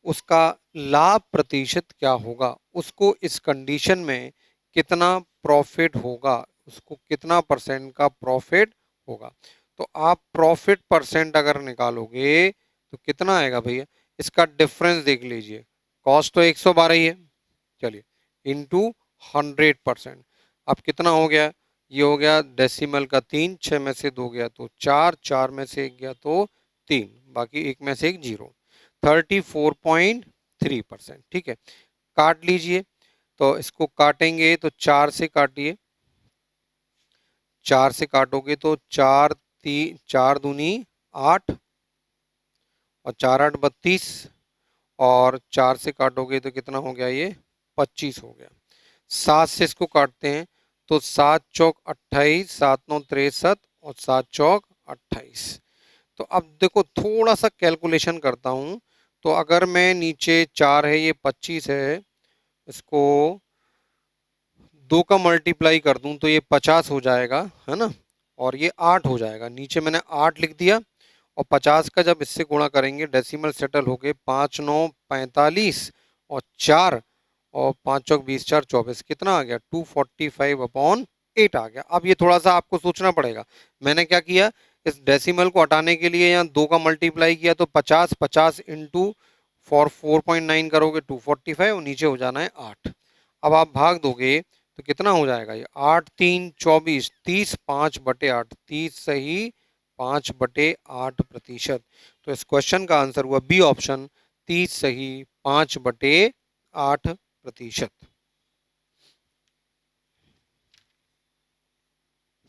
उसका लाभ प्रतिशत क्या होगा, उसको इस कंडीशन में कितना प्रॉफिट होगा, उसको कितना परसेंट का प्रॉफिट होगा। तो आप प्रॉफिट परसेंट अगर निकालोगे तो कितना आएगा भैया? इसका डिफरेंस देख लीजिए। कॉस्ट तो 112 ही है, चलिए, इंटू 100%। अब कितना हो गया? ये हो गया डेसिमल का 3, 6 में से 2 गया तो 4, 4 में से 1 गया तो 3, बाकी 1 में से 1 जीरो। 34.3%। ठीक है। काट लीजिए। तो इसको काटेंगे तो 4 से काटिए। 4 से काटोगे तो 4 दूनी 8 और 4 8 32, और 4 से काटोगे तो कितना हो गया? ये 25 हो गया। 7 से इसको काटते हैं तो 7 चौक 28, 7 9 63 और 7 चौक 28। तो अब देखो थोड़ा सा कैलकुलेशन करता हूं। तो अगर मैं नीचे 4 है, ये 25 है, इसको 2 का मल्टीप्लाई कर दूं तो ये 50 हो जाएगा, है ना। और ये 8 हो जाएगा। नीचे मैंने 8 लिख दिया और 50 का जब इससे गुणा करेंगे डेसिमल सेटल हो गए 5 9 45 और 4 और 5 चौक 20 4 24, कितना आ गया? 245/8 आ गया। अब ये थोड़ा सा आपको सोचना पड़ेगा। मैंने क्या किया, इस डेसिमल को हटाने के लिए यहाँ 2 का मल्टीप्लाई किया तो 50 50 इंटू 4.9 करोगे 245 और नीचे हो जाना है 8। अब आप भाग दोगे तो कितना हो जाएगा? ये 8 3 24, 30 5/8, 30 सही 5/8%। तो इस क्वेश्चन का आंसर हुआ बी ऑप्शन, 30 सही 5/8%।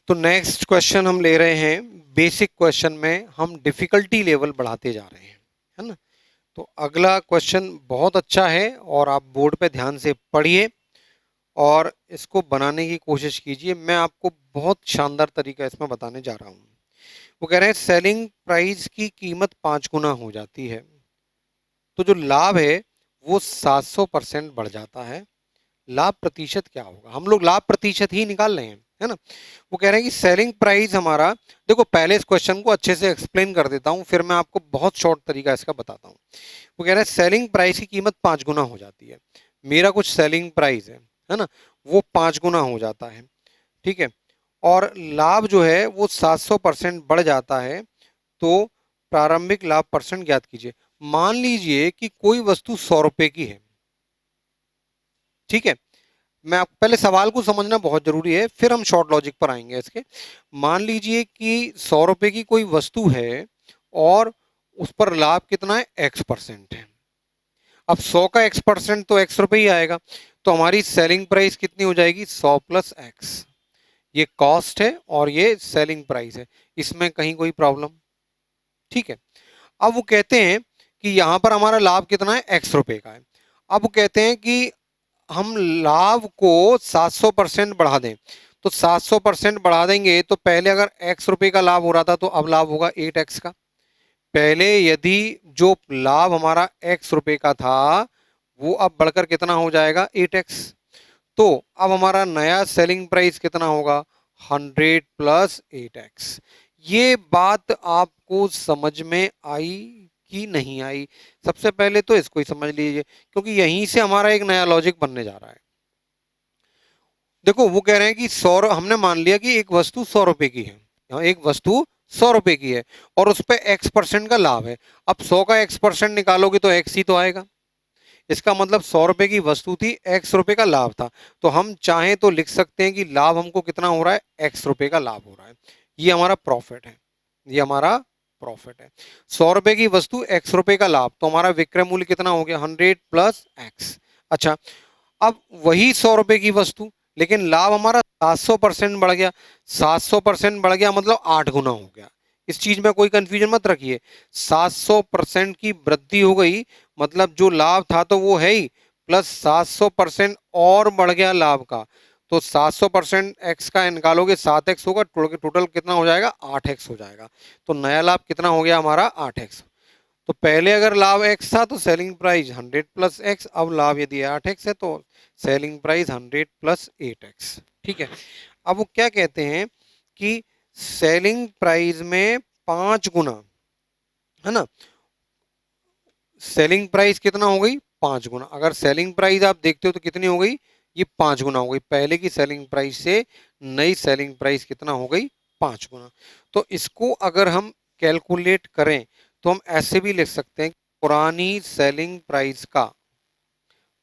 तो नेक्स्ट क्वेश्चन हम ले रहे हैं। बेसिक क्वेश्चन में हम डिफिकल्टी लेवल बढ़ाते जा रहे हैं, है ना। तो अगला क्वेश्चन बहुत अच्छा है और आप बोर्ड पे ध्यान से पढ़िए और इसको बनाने की कोशिश कीजिए। मैं आपको बहुत शानदार तरीका इसमें बताने जा रहा हूँ। वो कह रहे हैं सेलिंग प्राइस की कीमत 5 गुना हो जाती है तो जो लाभ है वो 700% बढ़ जाता है। लाभ प्रतिशत क्या होगा? हम लोग लाभ प्रतिशत ही निकाल रहे हैं, है ना। वो कह रहे हैं कि सेलिंग प्राइस हमारा, देखो पहले इस क्वेश्चन को अच्छे से एक्सप्लेन कर देता हूं, फिर मैं आपको बहुत शॉर्ट तरीका इसका बताता हूं। वो कह रहे हैं सेलिंग प्राइस की कीमत 5 गुना हो जाती है। मेरा कुछ सेलिंग प्राइस है ना, वो 5 गुना हो जाता है, ठीक है। और लाभ जो है वो 700% बढ़ जाता है। तो प्रारंभिक लाभ परसेंट ज्ञात कीजिए। मान लीजिए कि कोई वस्तु 100 रुपए की है, ठीक है। मैं आप पहले सवाल को समझना बहुत जरूरी है, फिर हम शॉर्ट लॉजिक पर आएंगे इसके। मान लीजिए कि 100 रुपए की कोई वस्तु है और उस पर लाभ कितना है? X% है। अब 100 का X% तो X रुपए ही आएगा, तो हमारी सेलिंग प्राइस कितनी हो जाएगी? 100 प्लस X। ये कॉस्ट है और ये सेलिंग प्राइस है, इसमें कहीं कोई प्रॉब्लम? ठीक है। अब वो कहते हैं कि यहां पर हमारा लाभ कितना है? X रुपए का है। अब वो कहते हैं कि हम लाभ को 700% बढ़ा दें, तो 700% बढ़ा देंगे तो पहले अगर X रुपए का लाभ हो रहा था तो अब लाभ होगा 8X का। पहले यदि जो लाभ हमारा X रुपए का था वो अब बढ़कर कितना हो जाएगा? 8X। तो अब हमारा नया सेलिंग प्राइस कितना होगा? 100 प्लस 8X। ये बात आपको समझ में आई कि नहीं आई? सबसे पहले तो इसको ही समझ लीजिए, क्योंकि यहीं से हमारा एक नया लॉजिक बनने जा रहा है। देखो वो कह रहे हैं कि 100, हमने मान लिया कि एक वस्तु 100 रुपए की है। एक वस्तु 100 रुपए की है और उस पर X% का लाभ है। अब 100 का X% निकालोगे तो X ही तो आएगा। इसका मतलब 100 रुपए की वस्तु थी, X रुपए का लाभ था। तो हम चाहें तो लिख सकते हैं कि लाभ हमको कितना हो रहा है? X रुपए का लाभ हो रहा है। ये हमारा प्रॉफिट है, ये हमारा प्रॉफिट है। 100 रुपए की वस्तु, X रुपए का लाभ, तो हमारा विक्रय मूल्य कितना हो गया? 100 प्लस X। अच्छा, अब वही 100 रुपए की वस्तु, लेकिन लाभ हमारा 700% बढ़ गया। 700% बढ़ गया मतलब 8 गुना हो गया। इस चीज में कोई कंफ्यूजन मत रखिए। 700% की वृद्धि हो गई मतलब जो लाभ था तो वो है ही, प्लस 700% और बढ़ गया लाभ का। तो 700% एक्स का निकालोगे 7X होगा, टोटल कितना हो जाएगा? 8X हो जाएगा। तो नया लाभ कितना हो गया हमारा? 8X। तो पहले अगर लाभ X था तो सेलिंग प्राइस 100 प्लस X, अब लाभ यदि 8X है तो सेलिंग प्राइस 100 प्लस 8X। ठीक है। अब वो क्या कहते हैं कि सेलिंग प्राइस में 5 गुना, है ना, सेलिंग प्राइस कितना हो गई? 5 गुना। अगर सेलिंग प्राइस आप देखते हो तो कितनी हो गई? ये 5 गुना हो गई। पहले की सेलिंग प्राइस से नई सेलिंग प्राइस कितना हो गई? 5 गुना। तो इसको अगर हम कैलकुलेट करें तो हम ऐसे भी लिख सकते हैं, पुरानी सेलिंग प्राइस का,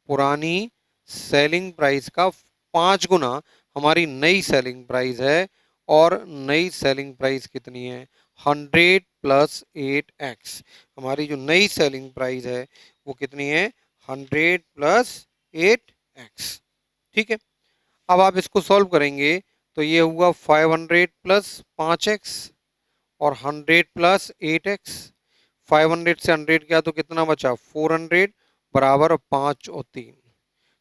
पुरानी सेलिंग प्राइस का 5 गुना हमारी नई सेलिंग प्राइस है। और नई सेलिंग प्राइस कितनी है? 100 प्लस 8X। हमारी जो नई सेलिंग प्राइस है वो कितनी है? 100 प्लस 8X। ठीक है। अब आप इसको सॉल्व करेंगे तो ये हुआ 500 प्लस 5X और 100 प्लस 8X। 500 से 100 किया तो कितना बचा? 400 बराबर 5 और 3।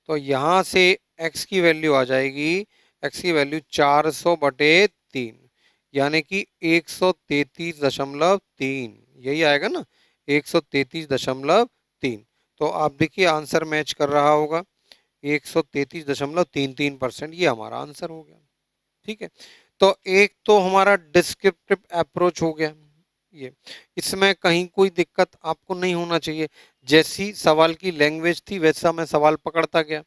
तो यहाँ से x की वैल्यू आ जाएगी, x की वैल्यू 400/3, यानी कि 133.3। यही आएगा ना, 133.3। तो आप देखिए आंसर मैच कर रहा होगा, 133.33%। ये हमारा आंसर हो गया। ठीक है। तो एक तो हमारा डिस्क्रिप्टिव अप्रोच हो गया। ये इसमें कहीं कोई दिक्कत आपको नहीं होना चाहिए। जैसी सवाल की लैंग्वेज थी वैसा मैं सवाल पकड़ता गया।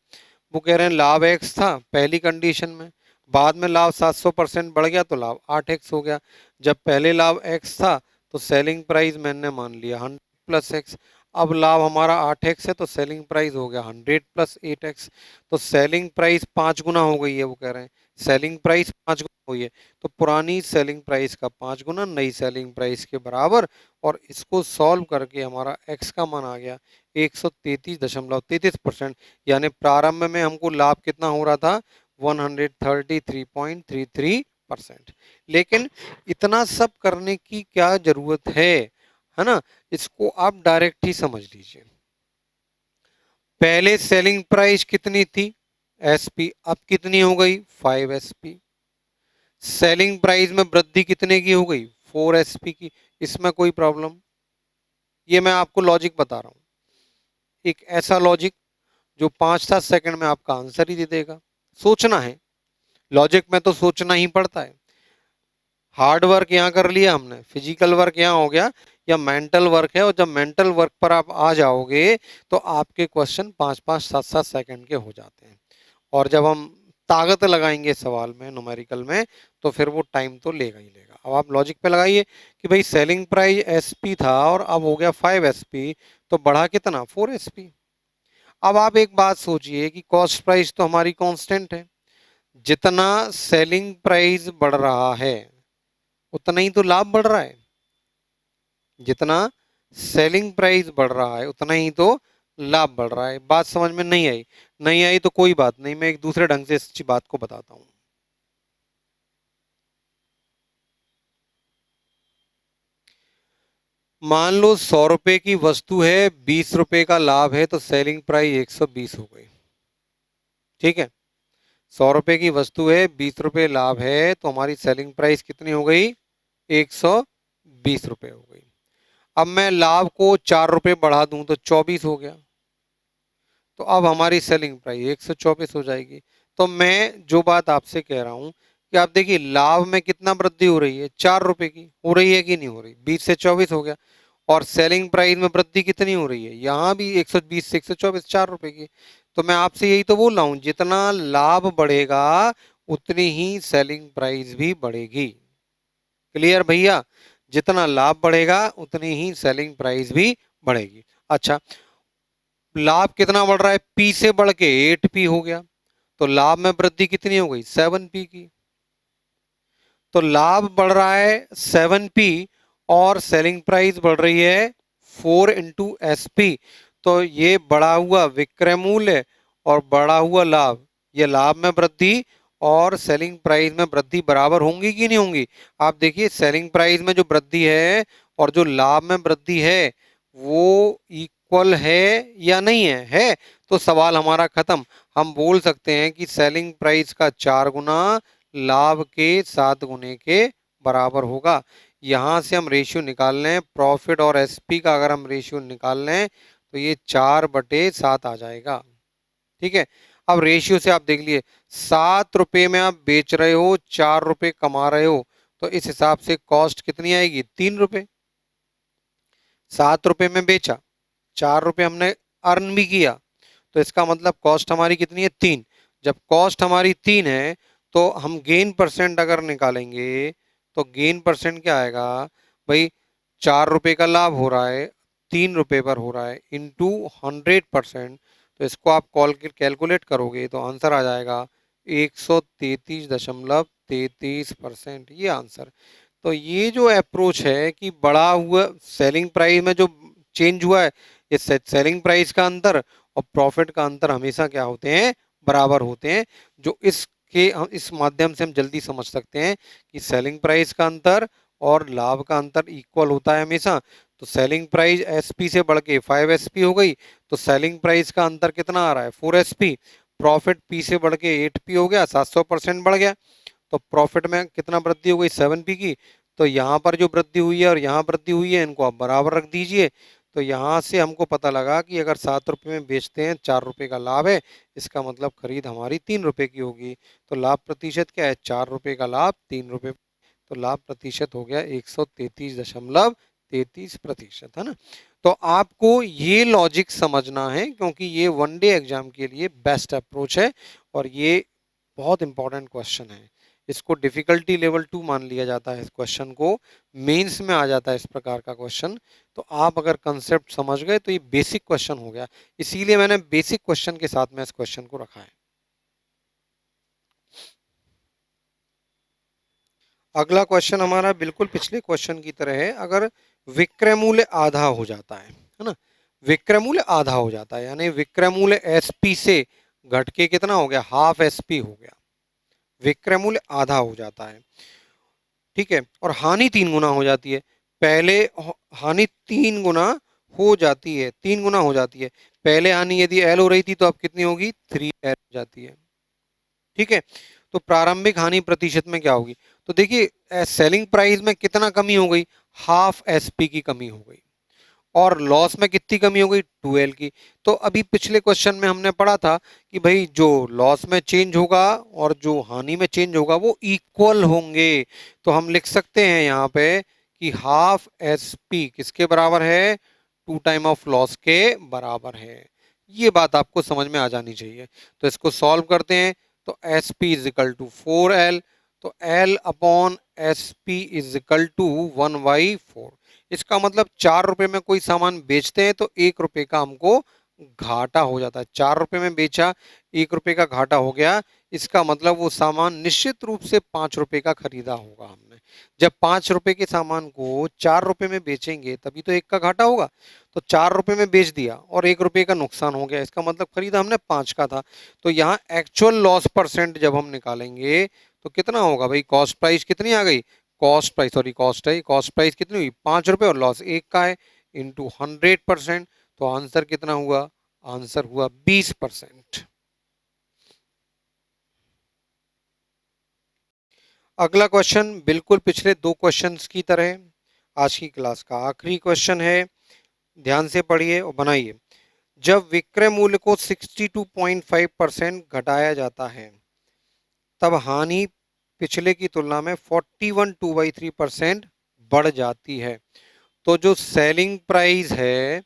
वो कह रहे हैं लाभ X था पहली कंडीशन में, बाद में लाभ 700% बढ़ गया तो लाभ 8X हो गया। जब पहले लाभ X था तो सेलिंग प्राइस मैंने मान लिया 100 प्लस X। अब लाभ हमारा 8X है तो सेलिंग प्राइस हो गया 100 प्लस 8X। तो सेलिंग प्राइस 5 गुना हो गई है। वो कह रहे हैं सेलिंग प्राइस 5 गुना हुई है। तो पुरानी सेलिंग प्राइस का 5 गुना नई सेलिंग प्राइस के बराबर। और इसको सॉल्व करके हमारा X का मान आ गया 133.33%। यानी प्रारंभ में हमको लाभ कितना हो रहा था? 133.33%। लेकिन इतना सब करने की क्या जरूरत है ना। इसको आप डायरेक्ट ही समझ लीजिए। पहले सेलिंग प्राइस कितनी थी? SP। अब कितनी हो गई? 5SP। सेलिंग प्राइस में वृद्धि कितने की हो गई? 4SP की, इसमें कोई प्रॉब्लम? ये मैं आपको लॉजिक बता रहा हूँ, एक ऐसा लॉजिक जो 5-7 सेकंड में आपका आंसर ही दे देगा। सोचना है, लॉजिक में तो सोचना ही पड़ता है। हार्ड वर्क यहाँ कर लिया हमने, फिजिकल वर्क यहाँ हो गया, या मेंटल वर्क है, और जब मेंटल वर्क पर आप आ जाओगे तो आपके क्वेश्चन 5-5 7-7 सेकंड के हो जाते हैं। और जब हम ताकत लगाएंगे सवाल में, न्यूमेरिकल में, तो फिर वो टाइम तो लेगा ही लेगा। अब आप लॉजिक पे लगाइए कि भाई सेलिंग प्राइस एसपी था और अब हो गया 5SP, तो बढ़ा कितना? 4SP। अब आप एक बात सोचिए कि कॉस्ट प्राइस तो हमारी कांस्टेंट है, जितना सेलिंग प्राइस बढ़ रहा है उतना ही तो लाभ बढ़ रहा है। जितना सेलिंग प्राइस बढ़ रहा है उतना ही तो लाभ बढ़ रहा है। बात समझ में नहीं आई? नहीं आई तो कोई बात नहीं, मैं एक दूसरे ढंग से इस बात को बताता हूं। मान लो 100 रुपए की वस्तु है, 20 रुपए का लाभ है, तो सेलिंग प्राइस 120 हो गई। ठीक है, 100 रुपए की वस्तु है, 20 रुपए लाभ है, तो हमारी सेलिंग प्राइस कितनी हो गई? 120 रुपए हो गई। अब मैं लाभ को 4 रुपए बढ़ा दूं तो 24 हो गया, तो अब हमारी सेलिंग प्राइस 124 हो जाएगी। तो मैं जो बात आपसे कह रहा हूं कि आप देखिए लाभ में कितना वृद्धि हो रही है? 4 रुपए की हो रही है कि नहीं हो रही? 20 से 24 हो गया। और सेलिंग प्राइस में वृद्धि कितनी हो रही है? यहाँ भी 120 से 124, 4 रुपए की। तो मैं आपसे यही तो बोल रहा हूँ, जितना लाभ बढ़ेगा उतनी ही सेलिंग प्राइस भी बढ़ेगी। क्लियर भैया? जितना लाभ बढ़ेगा उतनी ही सेलिंग प्राइस भी बढ़ेगी। अच्छा, लाभ कितना बढ़ रहा है? पी से बढ़ के 8P हो गया, तो लाभ में वृद्धि कितनी हो गई? 7P की। तो लाभ बढ़ रहा है 7P और सेलिंग प्राइस बढ़ रही है 4 × SP। तो ये बढ़ा हुआ विक्रय मूल्य और बढ़ा हुआ लाभ, ये लाभ में वृद्धि और सेलिंग प्राइस में वृद्धि बराबर होंगी कि नहीं होंगी? आप देखिए सेलिंग प्राइस में जो वृद्धि है और जो लाभ में वृद्धि है वो इक्वल है या नहीं है? है। तो सवाल हमारा खत्म। हम बोल सकते हैं कि सेलिंग प्राइस का 4 गुना लाभ के 7 गुने के बराबर होगा। यहां से हम रेशियो निकाल लें, प्रॉफिट और एसपी का अगर हम रेशियो निकाल लें तो ये 4/7 आ जाएगा। ठीक है, अब रेशियो से आप देख लिए, 7 रुपए में आप बेच रहे हो, 4 रुपए कमा रहे हो, तो इस हिसाब से कॉस्ट कितनी आएगी? 3 रुपए। 7 रुपए में बेचा, 4 रुपए हमने अर्न भी किया, तो इसका मतलब कॉस्ट हमारी कितनी है? 3। जब कॉस्ट हमारी 3 है तो हम गेन परसेंट अगर निकालेंगे तो गेन परसेंट क्या आएगा भाई? 4 रुपए का लाभ हो रहा है, 3 रुपए पर हो रहा है, इंटू 100%। तो इसको आप कैलकुलेट करोगे तो आंसर आ जाएगा 133.33%, ये आंसर। तो ये जो अप्रोच है कि बढ़ा हुआ सेलिंग प्राइस में जो चेंज हुआ है, ये सेलिंग प्राइस का अंतर और प्रॉफिट का अंतर हमेशा क्या होते हैं? बराबर होते हैं। जो इसके हम इस माध्यम से हम जल्दी समझ सकते हैं कि सेलिंग प्राइस का अंतर और लाभ का अंतर इक्वल होता है हमेशा। तो सेलिंग प्राइस एसपी से बढ़ के 5SP हो गई, तो सेलिंग प्राइस का अंतर कितना आ रहा है? 4SP। प्रॉफिट पी से बढ़ के 8P हो गया, 700% बढ़ गया। तो प्रॉफिट में कितना वृद्धि हो गई? 7P की। तो यहाँ पर जो वृद्धि हुई है और यहाँ वृद्धि हुई है, इनको आप बराबर रख दीजिए। तो यहाँ से हमको पता लगा कि अगर 7 रुपए में बेचते हैं, 4 रुपए का लाभ है, इसका मतलब खरीद हमारी 3 रुपए की होगी। तो लाभ प्रतिशत क्या है? 4 रुपए का लाभ 3 रुपए, तो लाभ प्रतिशत हो गया 133.33%, है ना? तो आपको ये लॉजिक समझना है क्योंकि ये वन डे एग्जाम के लिए बेस्ट अप्रोच है और ये बहुत इंपॉर्टेंट क्वेश्चन है। इसको डिफिकल्टी लेवल 2 मान लिया जाता है। इस क्वेश्चन को मेंस में आ जाता है इस प्रकार का क्वेश्चन। तो आप अगर कंसेप्ट समझ गए तो ये बेसिक क्वेश्चन हो गया, इसीलिए मैंने बेसिक क्वेश्चन के साथ में इस क्वेश्चन को रखा है। अगला क्वेश्चन हमारा बिल्कुल पिछले क्वेश्चन की तरह है। अगर विक्रय मूल्य आधा हो जाता है ना, विक्रय मूल्य आधा हो जाता है यानी विक्रय मूल्य एसपी से घट के कितना हो गया? हाफ एसपी हो गया। विक्रय मूल्य आधा हो जाता है, ठीक है, और हानि 3 गुना हो जाती है। पहले हानि 3 गुना हो जाती है, 3 गुना हो जाती है। पहले हानि यदि एल हो रही थी तो अब कितनी होगी? 3L हो जाती है। ठीक है, तो प्रारंभिक हानि प्रतिशत में क्या होगी? तो देखिए सेलिंग प्राइस में कितना कमी हो गई? हाफ एसपी की कमी हो गई। और लॉस में कितनी कमी हो गई? 2L की। तो अभी पिछले क्वेश्चन में हमने पढ़ा था कि भाई जो लॉस में चेंज होगा और जो हानि में चेंज होगा वो इक्वल होंगे। तो हम लिख सकते हैं यहाँ पे कि हाफ एसपी किसके बराबर है? 2 टाइम ऑफ लॉस के बराबर है। ये बात आपको समझ में आ जानी चाहिए। तो इसको सॉल्व करते हैं। तो S P is equal to 4L। तो L upon S P is equal to 1/4। इसका मतलब 4 रुपए में कोई सामान बेचते हैं तो 1 रुपए का हमको घाटा हो जाता है। 4 रुपए में बेचा, 1 रुपए का घाटा हो गया। इसका मतलब वो सामान निश्चित रूप से 5 रुपए का खरीदा होगा हमने। जब 5 रुपए के सामान को 4 रुपए में बेचेंगे तभी तो 1 का घाटा होगा। तो 4 रुपए में बेच दिया और 1 रुपए का नुकसान हो गया। इसका मतलब खरीदा हमने 5 का था। तो यहाँ एक्चुअल लॉस परसेंट जब हम निकालेंगे तो कितना होगा भाई? कॉस्ट प्राइस कितनी आ गई? कॉस्ट प्राइस कितनी हुई? 5 रुपए और लॉस 1 का है इंटू 100%। तो आंसर कितना हुआ? आंसर हुआ 20%। अगला क्वेश्चन बिल्कुल पिछले 2 क्वेश्चंस की तरह आज की क्लास का आखिरी क्वेश्चन है। ध्यान से पढ़िए और बनाइए। जब विक्रय मूल्य को 62.5% घटाया जाता है तब हानि पिछले की तुलना में 41.2/3% बढ़ जाती है। तो जो सेलिंग प्राइस है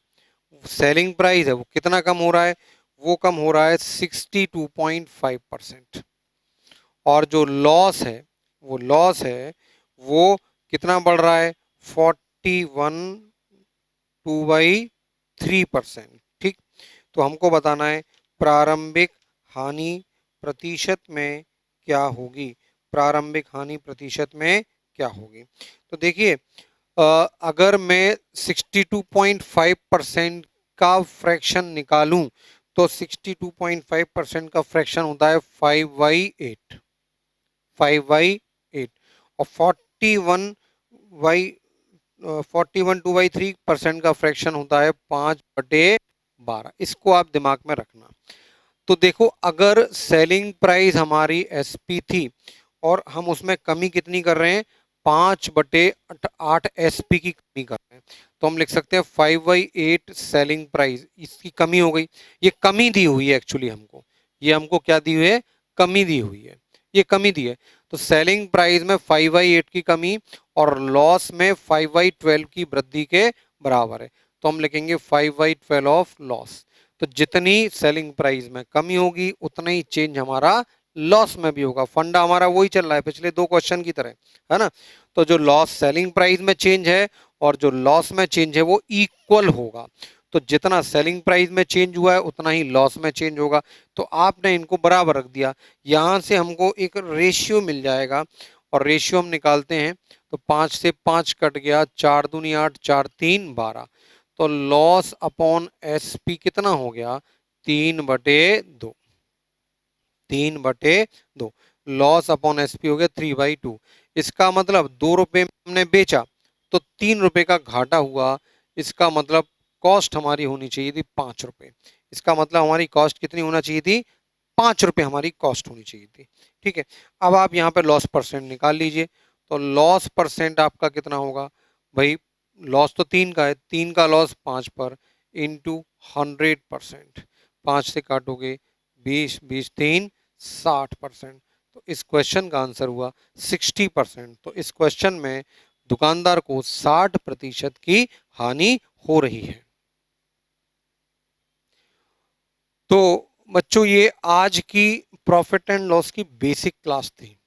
वो कितना कम हो रहा है? वो कम हो रहा है 62.5%। और जो लॉस है वो कितना बढ़ रहा है? 41.2/3%। ठीक। तो हमको बताना है प्रारंभिक हानि प्रतिशत में क्या होगी? प्रारंभिक हानि प्रतिशत में क्या होगी? तो देखिए अगर मैं 62.5% का फ्रैक्शन निकालूं तो 62.5% का फ्रैक्शन होता है 5/8। 5/8 और 41/2/3% का फ्रैक्शन होता है 5/12। इसको आप दिमाग में रखना। तो देखो अगर सेलिंग प्राइस हमारी एसपी थी और हम उसमें कमी कितनी कर रहे हैं? 5/8 एसपी की कमी कर रहे हैं। तो हम लिख सकते हैं 5/8 सेलिंग प्राइस, इसकी कमी हो गई। ये कमी दी हुई है एक्चुअली हमको। ये हमको क्या दी हुई है? कमी दी हुई है। ये कमी दी है। तो सेलिंग प्राइस में 5/8 की कमी और लॉस में 5/12 की वृद्धि के बराबर है। तो हम लिखेंगे 5/12 ऑफ लॉस। तो जितनी सेलिंग प्राइस में कमी होगी उतना ही चेंज हमारा लॉस में भी होगा। फंडा हमारा वही चल रहा है पिछले 2 क्वेश्चन की तरह, है ना? तो जो लॉस सेलिंग प्राइस में चेंज है और जो लॉस में चेंज है वो इक्वल होगा। तो जितना सेलिंग प्राइस में चेंज हुआ है उतना ही लॉस में चेंज होगा। तो आपने इनको बराबर रख दिया। यहां से हमको एक रेशियो मिल जाएगा और रेशियो हम निकालते हैं। तो 5 से 5 कट गया, 4 दूनी 8, 4 3 12। तो लॉस अपॉन एसपी कितना हो गया? 3/2। 3/2 लॉस अपॉन एसपी हो गया 3/2। इसका मतलब 2 रुपए में हमने बेचा तो 3 रुपए का घाटा हुआ। इसका मतलब कॉस्ट हमारी होनी चाहिए थी 5 रुपए। इसका मतलब हमारी कॉस्ट कितनी होना चाहिए थी? 5 रुपए हमारी कॉस्ट होनी चाहिए थी। ठीक है। अब आप यहाँ पे लॉस परसेंट निकाल लीजिए। तो लॉस परसेंट आपका कितना होगा भाई? लॉस तो 3 का है, 3 का लॉस 5 पर इंटू 100%। 5 से काटोगे 20, 20 3 60%। तो इस क्वेश्चन का आंसर हुआ 60%। तो इस क्वेश्चन में दुकानदार को 60% की हानि हो रही है। तो बच्चों ये आज की प्रॉफिट एंड लॉस की बेसिक क्लास थी।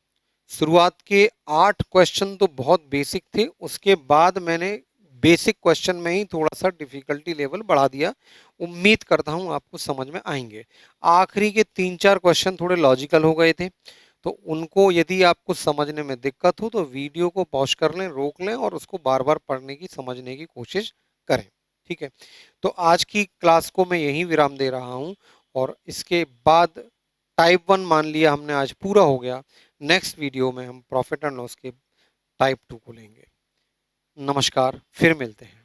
शुरुआत के 8 क्वेश्चन तो बहुत बेसिक थे, उसके बाद मैंने बेसिक क्वेश्चन में ही थोड़ा सा डिफिकल्टी लेवल बढ़ा दिया। उम्मीद करता हूं आपको समझ में आएंगे। आखिरी के 3-4 क्वेश्चन थोड़े लॉजिकल हो गए थे, तो उनको यदि आपको समझने में दिक्कत हो तो वीडियो को पॉज कर लें, रोक लें और उसको बार बार पढ़ने की समझने की कोशिश करें। ठीक है। तो आज की क्लास को मैं यहीं विराम दे रहा हूं और इसके बाद टाइप 1 मान लिया हमने आज पूरा हो गया। नेक्स्ट वीडियो में हम प्रॉफिट एंड लॉस के टाइप 2 को लेंगे। नमस्कार, फिर मिलते हैं।